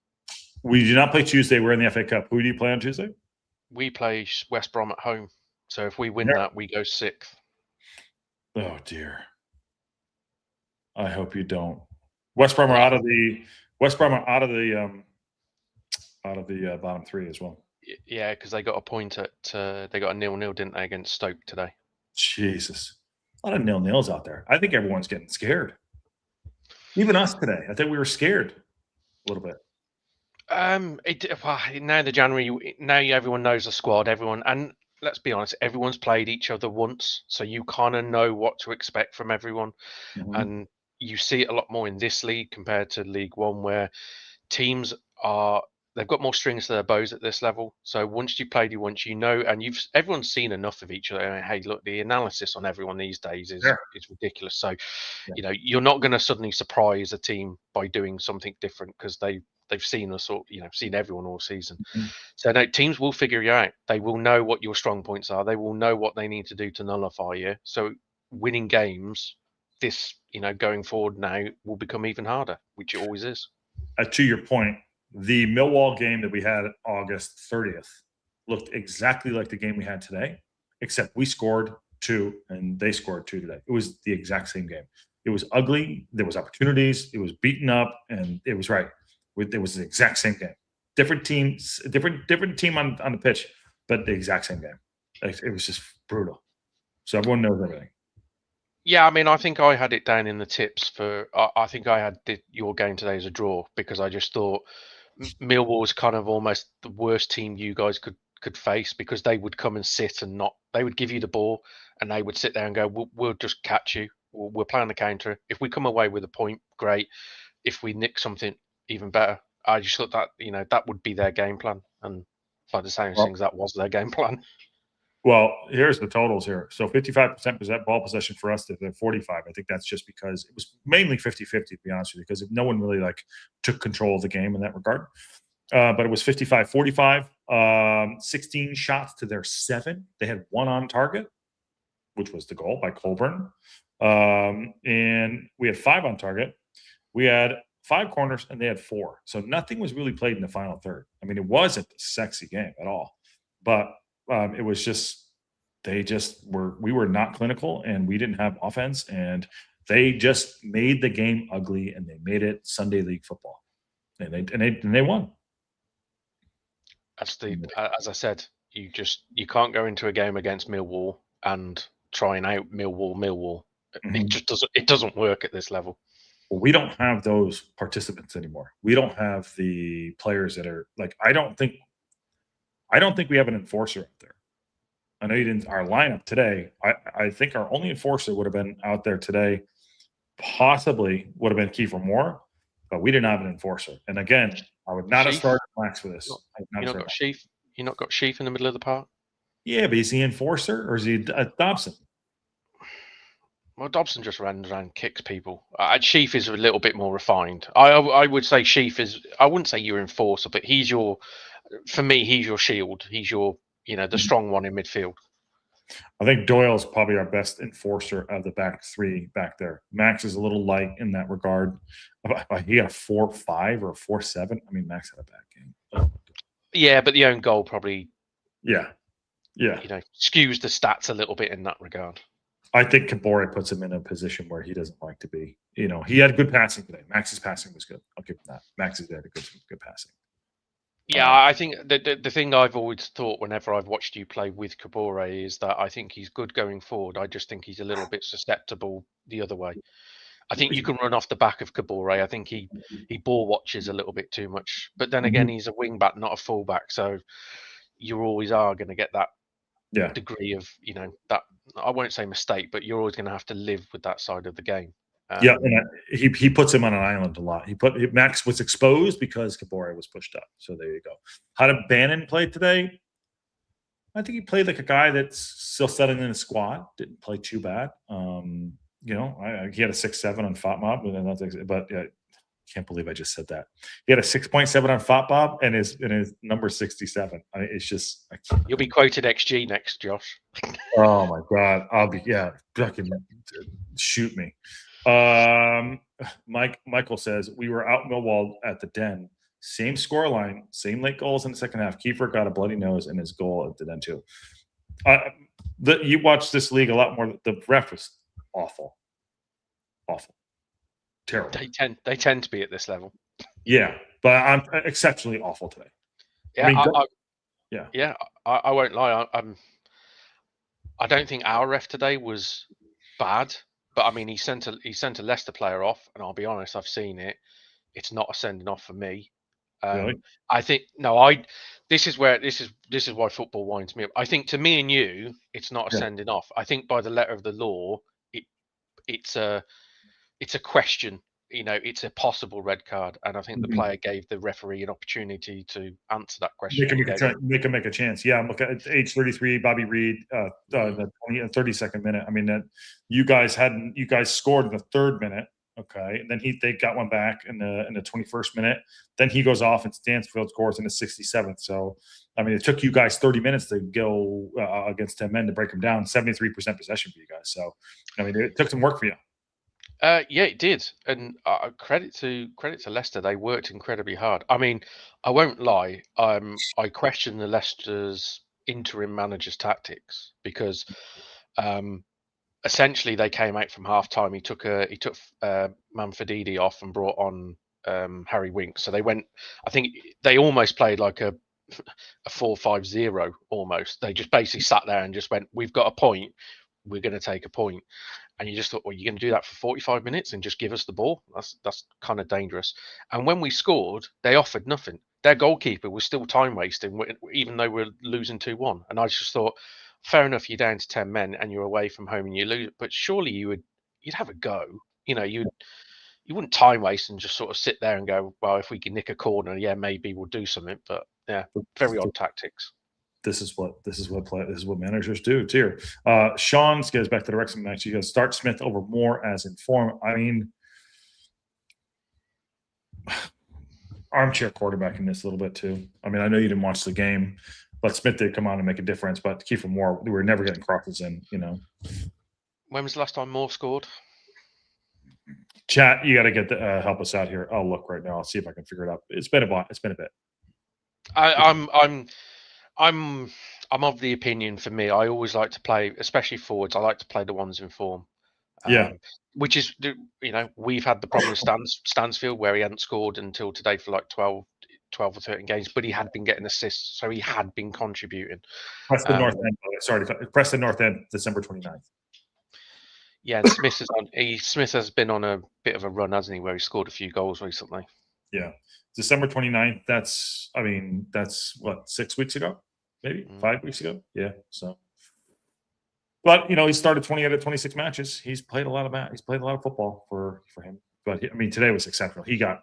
Speaker 1: We do not play Tuesday. We're in the FA Cup. Who do you play on Tuesday?
Speaker 4: We play West Brom at home. So if we win that, we go 6th.
Speaker 1: Oh dear. I hope you don't. West Brom are out of the bottom 3 as well.
Speaker 4: Yeah, because they got a point at they got a 0-0, didn't they, against Stoke today?
Speaker 1: Jesus, a lot of 0-0s out there. I think everyone's getting scared. Even us today. I think we were scared. little bit.
Speaker 4: Well, now the January, now everyone knows the squad, and let's be honest, everyone's played each other once, so you kind of know what to expect from everyone.
Speaker 1: Mhm.
Speaker 4: And you see it a lot more in this league compared to League One, where teams they've got more strings to their bows at this level. So once you played you once, you know, and everyone's seen enough of each other. I mean, hey, look, the analysis on everyone these days is
Speaker 1: Yeah.
Speaker 4: ridiculous. So,
Speaker 1: Yeah.
Speaker 4: you're not going to suddenly surprise a team by doing something different because they've seen us all, seen everyone all season.
Speaker 1: Mhm.
Speaker 4: So no, teams will figure you out. They will know what your strong points are. They will know what they need to do to nullify you. So winning games, going forward now will become even harder, which it always is.
Speaker 1: To your point, the Millwall game that we had August 30th looked exactly like the game we had today, except we scored 2 and they scored 2 today. It was the exact same game. It was ugly. There was opportunities. It was beaten up, and it was right. It was the exact same game. Different teams, different team on the pitch, but the exact same game. It was just brutal. So everyone knows everything.
Speaker 4: Yeah, I mean, I think I had it down in the tips for. I think I had your game today as a draw because I just thought Millwall was kind of almost the worst team you guys could face because they would come and sit and not. They would give you the ball and they would sit there and go, "We'll just catch you. We'll play on the counter. If we come away with a point, great. If we nick something, even better." I just thought that that would be their game plan, and by the sound of
Speaker 1: Well,
Speaker 4: things, that was their game plan.
Speaker 1: Well, here's the totals here. So 55% ball possession for us to the 45. I think that's just because it was mainly 50-50, to be honest with you, because no one really took control of the game in that regard. But it was 55-45, 16 shots to their 7. They had 1 on target, which was the goal by Colburn. And we had 5 on target. We had 5 corners and they had 4. So nothing was really played in the final third. I mean, it wasn't a sexy game at all, but it was just we were not clinical and we didn't have offense, and they just made the game ugly and they made it Sunday league football, and they won.
Speaker 4: That's as I said, you can't go into a game against Millwall and try and out Millwall.
Speaker 1: Mhm.
Speaker 4: It just doesn't work at this level.
Speaker 1: Well, we don't have those participants anymore. We don't have the players that are I don't think we have an enforcer out there. I know you didn't. Our lineup today, I think our only enforcer would have been out there today. Possibly would have been Kiefer Moore, but we didn't have an enforcer. And again, I would not have
Speaker 4: Sheaf?
Speaker 1: started Max for this.
Speaker 4: You not got Sheaf? You not got Sheaf in the middle of the park?
Speaker 1: Yeah, but is he enforcer or is he Dobson?
Speaker 4: Well, Dobson just runs around, kicks people. Sheaf is a little bit more refined. I would say Sheaf is. I wouldn't say your enforcer, but for me, he's your shield. He's your, the strong one in midfield.
Speaker 1: I think Doyle's probably our best enforcer of the back 3 back there. Max is a little light in that regard. He had a 4-5 or a 4-7. I mean, Max had a bad game.
Speaker 4: Yeah, but the own goal probably.
Speaker 1: Yeah.
Speaker 4: Skews the stats a little bit in that regard.
Speaker 1: I think Kabore puts him in a position where he doesn't like to be. He had good passing today. Max's passing was good. I'll give him that. Max is there to good passing.
Speaker 4: Yeah, I think the thing I've always thought whenever I've watched you play with Kabore is that I think he's good going forward. I just think he's a little bit susceptible the other way. I think you can run off the back of Kabore. I think he ball watches a little bit too much. But then again, he's a wing back, not a full back. So you always are going to get that degree of, that, I won't say mistake, but you're always going to have to live with that side of the game.
Speaker 1: And he puts him on an island a lot. Max was exposed because Kabore was pushed up. So there you go. How did Bannon play today? I think he played like a guy that's still settling in a squad. Didn't play too bad. He had a 6.7 on FOTMOB, but I can't believe I just said that. He had a 6.7 on FOTMOB and his number 67. It's just
Speaker 4: you'll be quoted XG next, Josh.
Speaker 1: Oh my God, I'll be fucking shoot me. Michael says we were out Millwall at the Den. Same scoreline, same late goals in the second half. Kiefer got a bloody nose in his goal at the Den too. You watch this league a lot more. The ref was awful, terrible.
Speaker 4: They tend to be at this level.
Speaker 1: Yeah, but I'm exceptionally awful today.
Speaker 4: Yeah, I won't lie. I don't think our ref today was bad, but I mean he sent a Leicester player off, and I'll be honest, I've seen it. it's not a sending off for me.
Speaker 1: Really?
Speaker 4: I think this is why football winds me up. I think to me and you, it's not a
Speaker 1: Yeah.
Speaker 4: sending off. I think by the letter of the law, it's a question. It's a possible red card, and I think the player gave the referee an opportunity to answer that question.
Speaker 1: Make a chance. Yeah, I'm looking at age 33, Bobby Reed, the 32nd minute. I mean, that you guys scored in the 3rd minute. Okay, and then they got one back in the 21st minute. Then he goes off, and Stansfield scores in the 67th. So, I mean, it took you guys 30 minutes to go against 10 men to break them down. 73% possession for you guys. So, I mean, it took some work for you.
Speaker 4: Yeah, it did, and credit to Leicester. They worked incredibly hard. I mean, I won't lie. I question the Leicester's interim manager's tactics because essentially they came out from half time. He took Manfredini off and brought on Harry Winks. So they went. I think they almost played like a 4-5-0 almost. They just basically sat there and just went, "We've got a point. We're going to take a point." And you just thought, well, you're going to do that for 45 minutes and just give us the ball? That's kind of dangerous. And when we scored, they offered nothing. Their goalkeeper was still time wasting, even though we're losing 2-1. And I just thought, fair enough, you're down to 10 men and you're away from home and you lose, but surely you'd have a go. You wouldn't time waste and just sort of sit there and go, well, if we can nick a corner, yeah, maybe we'll do something. But yeah, very odd tactics.
Speaker 1: This is what managers do too. Sean goes back to the Wrexham match. He goes, start Smith over Moore as in form. I mean, armchair quarterbacking this a little bit too. I mean, I know you didn't watch the game, but Smith did come on and make a difference. But Kiefer Moore, we were never getting crosses in.
Speaker 4: When was the last time Moore scored?
Speaker 1: Chat, you got to get help us out here. I'll look right now. I'll see if I can figure it out. It's been a bit.
Speaker 4: I'm of the opinion, for me, I always like to play, especially forwards. I like to play the ones in form.
Speaker 1: Yeah.
Speaker 4: Which is, we've had the problem with Stansfield where he hadn't scored until today for like 12 or 13 games, but he had been getting assists, so he had been contributing.
Speaker 1: Preston North End. Sorry, Preston North End, December 29th.
Speaker 4: Yeah, and Smith has been on a bit of a run, hasn't he, where he scored a few goals recently.
Speaker 1: Yeah. December 29th, that's what, 6 weeks ago? Maybe 5 weeks ago? Yeah, so. But, he started 20 out of 26 matches. He's played a lot of football for him. But, today was exceptional. He got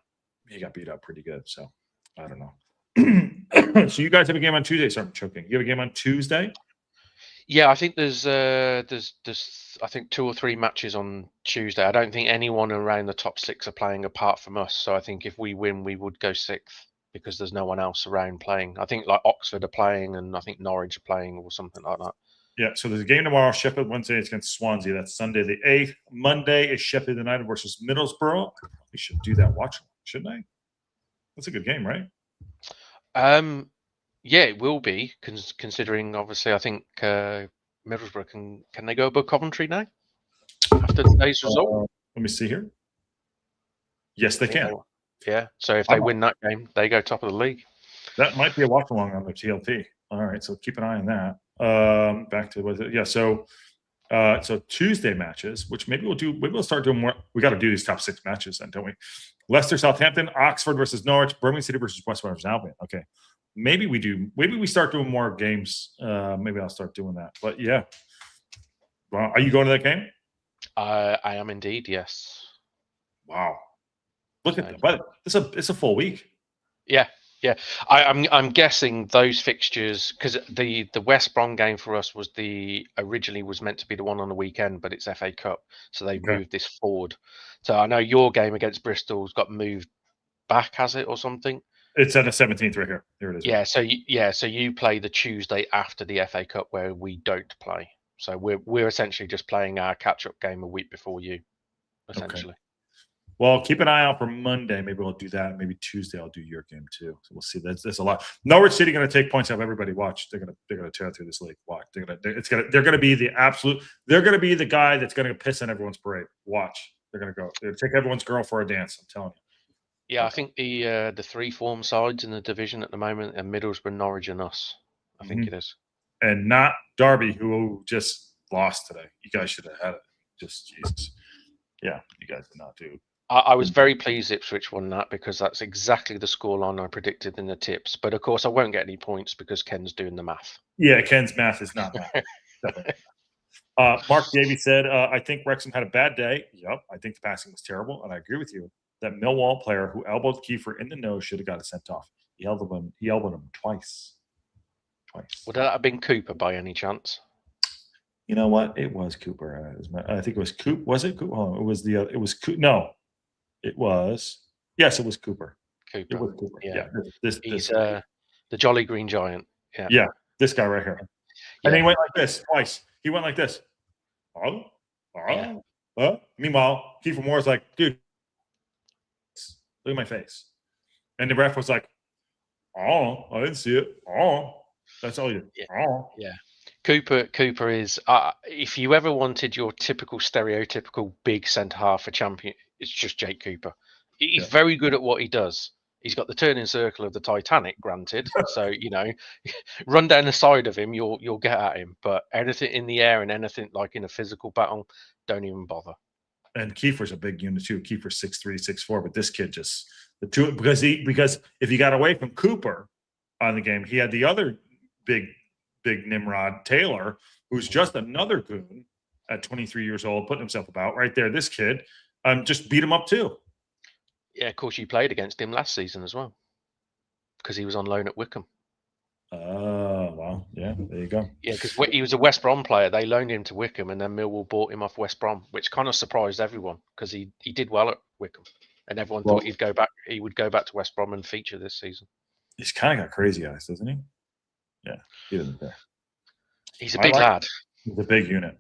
Speaker 1: beat up pretty good, so I don't know. So you guys have a game on Tuesday. Sorry, I'm choking. You have a game on Tuesday?
Speaker 4: Yeah, I think there's I think 2 or 3 matches on Tuesday. I don't think anyone around the top 6 are playing apart from us. So I think if we win, we would go 6th because there's no one else around playing. I think like Oxford are playing, and I think Norwich are playing or something like that.
Speaker 1: Yeah. So there's a game tomorrow. Sheffield Wednesday is against Swansea. That's Sunday the 8th. Monday is Sheffield United versus Middlesbrough. I probably should do that watch, shouldn't I? That's a good game, right?
Speaker 4: Yeah, it will be, considering obviously I think Middlesbrough can they go above Coventry now after today's result?
Speaker 1: Let me see here. Yes, they can.
Speaker 4: Yeah, so if they win that game, they go top of the league.
Speaker 1: That might be a watch along on the TLT. All right, so keep an eye on that. Back to so Tuesday matches, which maybe we'll start doing more. We got to do these top 6 matches then, don't we? Leicester, Southampton, Oxford versus Norwich, Birmingham City versus West Bromwich Albion. Okay. Maybe we start doing more games. Maybe I'll start doing that. But yeah. Well, are you going to that game?
Speaker 4: I am indeed, yes.
Speaker 1: Wow. Look at that. But it's a full week.
Speaker 4: Yeah. I'm guessing those fixtures, because the West Brom game for us was originally was meant to be the one on the weekend, but it's FA Cup, so they've moved this forward. So I know your game against Bristol's got moved back, has it, or something?
Speaker 1: It's at the 17th right here. Here it is.
Speaker 4: So you play the Tuesday after the FA Cup where we don't play. So we're essentially just playing our catch-up game a week before you, essentially.
Speaker 1: Okay. Well, keep an eye out for Monday. Maybe we'll do that. Maybe Tuesday I'll do your game too. So we'll see. That's a lot. Norwich City going to take points out of everybody. Watch. They're gonna tear through this league. Watch. They're gonna be the absolute. They're gonna be the guy that's gonna piss on everyone's parade. Watch. They're gonna take everyone's girl for a dance. I'm telling you.
Speaker 4: Yeah, I think the 3 form sides in the division at the moment are Middlesbrough, Norwich, and us. I think it is.
Speaker 1: And not Derby, who just lost today. You guys should have had it. Just Jesus. Yeah, you guys did not do.
Speaker 4: I was very pleased Ipswich won that because that's exactly the scoreline I predicted in the tips. But of course, I won't get any points because Ken's doing the math.
Speaker 1: Yeah, Ken's math is not math. Definitely. Mark Davies said, I think Wrexham had a bad day. Yep, I think the passing was terrible, and I agree with you. That Millwall player who elbowed Kiefer in the nose should have got a sent off. He elbowed him twice.
Speaker 4: Would that have been Cooper by any chance?
Speaker 1: You know what? It was Cooper. I think it was Cooper. Was it Cooper? Oh, it was the. It was no. It was. Yes, it was Cooper.
Speaker 4: Cooper.
Speaker 1: It was Cooper. Yeah.
Speaker 4: He's the Jolly Green Giant. Yeah.
Speaker 1: Yeah. This guy right here.
Speaker 4: Yeah.
Speaker 1: And he went like this twice. He went like this. Meanwhile, Kiefer Moore's like, dude, look at my face. And the ref was like, oh, I didn't see it. Oh, that's all you.
Speaker 4: Yeah.
Speaker 1: Oh.
Speaker 4: Yeah. Cooper is, if you ever wanted your typical stereotypical big centre half for champion, it's just Jake Cooper. He's very good at what he does. He's got the turning circle of the Titanic, granted. So, run down the side of him, you'll get at him. But anything in the air and anything like in a physical battle, don't even bother.
Speaker 1: And Kiefer's a big unit too. Kiefer's 6'3", 6'4", but this kid just the two because if he got away from Cooper on the game, he had the other big Nimrod Taylor, who's just another goon at 23 years old, putting himself about right there. This kid just beat him up too.
Speaker 4: Yeah, of course, you played against him last season as well because he was on loan at Wickham.
Speaker 1: Oh, well, yeah, there you go.
Speaker 4: Yeah, because he was a West Brom player. They loaned him to Wickham, and then Millwall bought him off West Brom, which kind of surprised everyone because he did well at Wickham, and everyone thought he'd go back. He would go back to West Brom and feature this season.
Speaker 1: He's kind of got crazy eyes, doesn't he? Yeah, he doesn't care.
Speaker 4: He's a big lad.
Speaker 1: He's a big unit.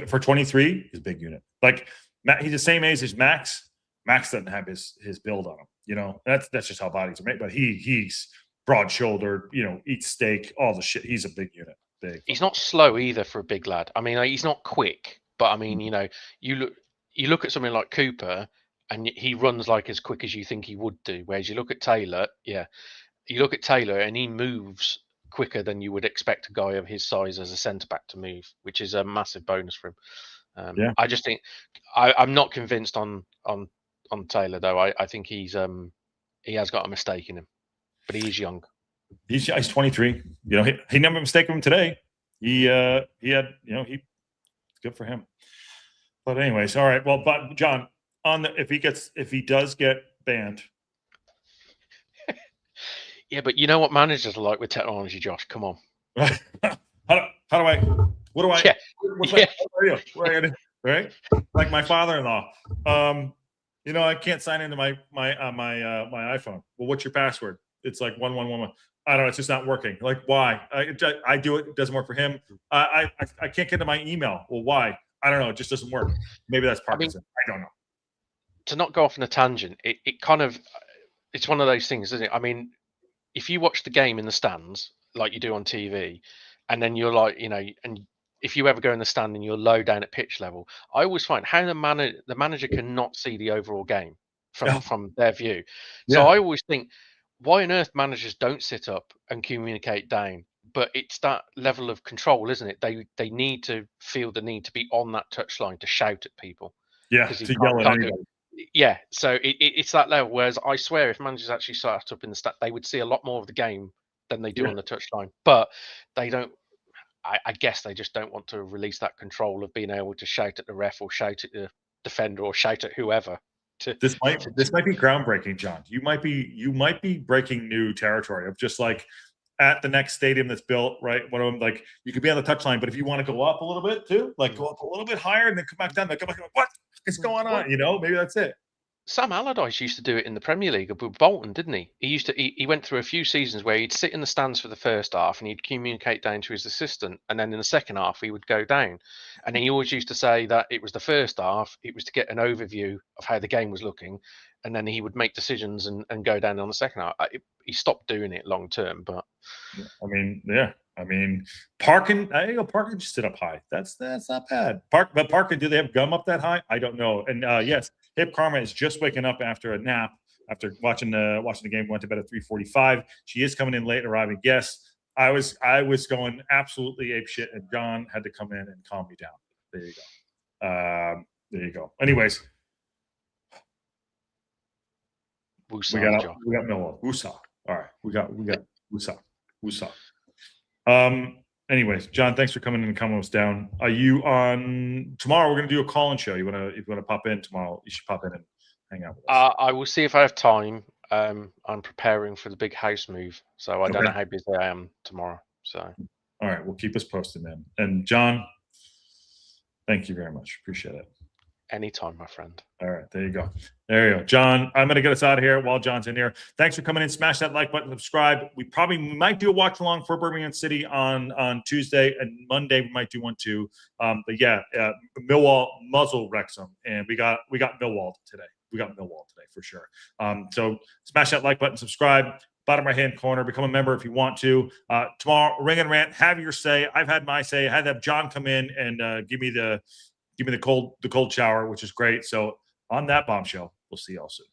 Speaker 1: For 23. He's a big unit. Like he's the same age as Max. Max doesn't have his build on him. That's just how bodies are made. But he's broad-shouldered. Eats steak, all the shit. He's a big unit. Big.
Speaker 4: He's not slow either for a big lad. I mean, he's not quick, but I mean, you look at something like Cooper, and he runs like as quick as you think he would do. Whereas you look at Taylor, and he moves quicker than you would expect a guy of his size as a centre back to move, which is a massive bonus for him. I just think I'm not convinced on Taylor though. I think he has got a mistake in him, but he is young.
Speaker 1: He's 23. He never mistaken him today. He had it's good for him. But anyways, all right. Well, but John, if he does get banned.
Speaker 4: Yeah, but you know what managers are like with technology, Josh. Come on.
Speaker 1: How do I? What do I?
Speaker 4: Yeah.
Speaker 1: What do I do? Right? Like my father-in-law. I can't sign into my iPhone. Well, what's your password? It's like 1111. I don't know. It's just not working. Like, why? I do it. It doesn't work for him. I can't get into my email. Well, why? I don't know. It just doesn't work. Maybe that's Parkinson. I don't know.
Speaker 4: To not go off on a tangent, it's one of those things, isn't it? I mean, if you watch the game in the stands like you do on TV, and then you're like, and if you ever go in the stand and you're low down at pitch level, I always find how the manager cannot see the overall game from their view. So I always think, why on earth managers don't sit up and communicate down? But it's that level of control, isn't it? They need to feel the need to be on that touchline to shout at people.
Speaker 1: Yeah, to yell at anybody.
Speaker 4: Yeah, so it's that level. Whereas I swear, if managers actually sat up in the stat, they would see a lot more of the game than they do on the touchline. But they don't. I guess they just don't want to release that control of being able to shout at the ref or shout at the defender or shout at whoever.
Speaker 1: This might be groundbreaking, John. You might be breaking new territory of just like at the next stadium that's built, right? One of them, like you could be on the touchline, but if you want to go up a little bit too, like go up a little bit higher and then come back down, then come back. What is going on? Maybe that's it.
Speaker 4: Sam Allardyce used to do it in the Premier League with Bolton, didn't he? He went through a few seasons where he'd sit in the stands for the first half and he'd communicate down to his assistant, and then in the second half he would go down. And he always used to say that it was the first half, it was to get an overview of how the game was looking, and then he would make decisions and go down on the second half. He stopped doing it long term, but
Speaker 1: Parkin just sit up high. That's not bad. But Parkin, do they have gum up that high? I don't know. And yes, Hip Karma is just waking up after a nap after watching the game. Went to bed at 3:45. She is coming in late, arriving. Yes, I was going absolutely apeshit, and John had to come in and calm me down. There you go. Anyways,
Speaker 4: Woosah, Josh.
Speaker 1: We got Millwall. Woosah. All right. We got Woosah. Woosah. Anyways, John, thanks for coming in and calming us down. Are you on tomorrow? We're gonna do a call-in show. If you wanna pop in tomorrow, you should pop in and hang out with us.
Speaker 4: I will see if I have time. I'm preparing for the big house move, so I don't know how busy I am tomorrow. So,
Speaker 1: all right, well, keep us posted, man. And John, thank you very much. Appreciate it.
Speaker 4: anytime, my friend.
Speaker 1: All right, there you go. There you go. John, I'm going to get us out of here while John's in here. Thanks for coming in. Smash that like button, subscribe. We might do a watch along for Birmingham City on Tuesday, and Monday we might do one too. But yeah, Millwall, Muzzle, Wrexham, and we got Millwall today. We got Millwall today for sure. So smash that like button, subscribe. Bottom right-hand corner, become a member if you want to. Tomorrow, Ring and Rant, have your say. I've had my say. I had to have John come in and give me the cold shower, which is great. So on that bombshell, we'll see y'all soon.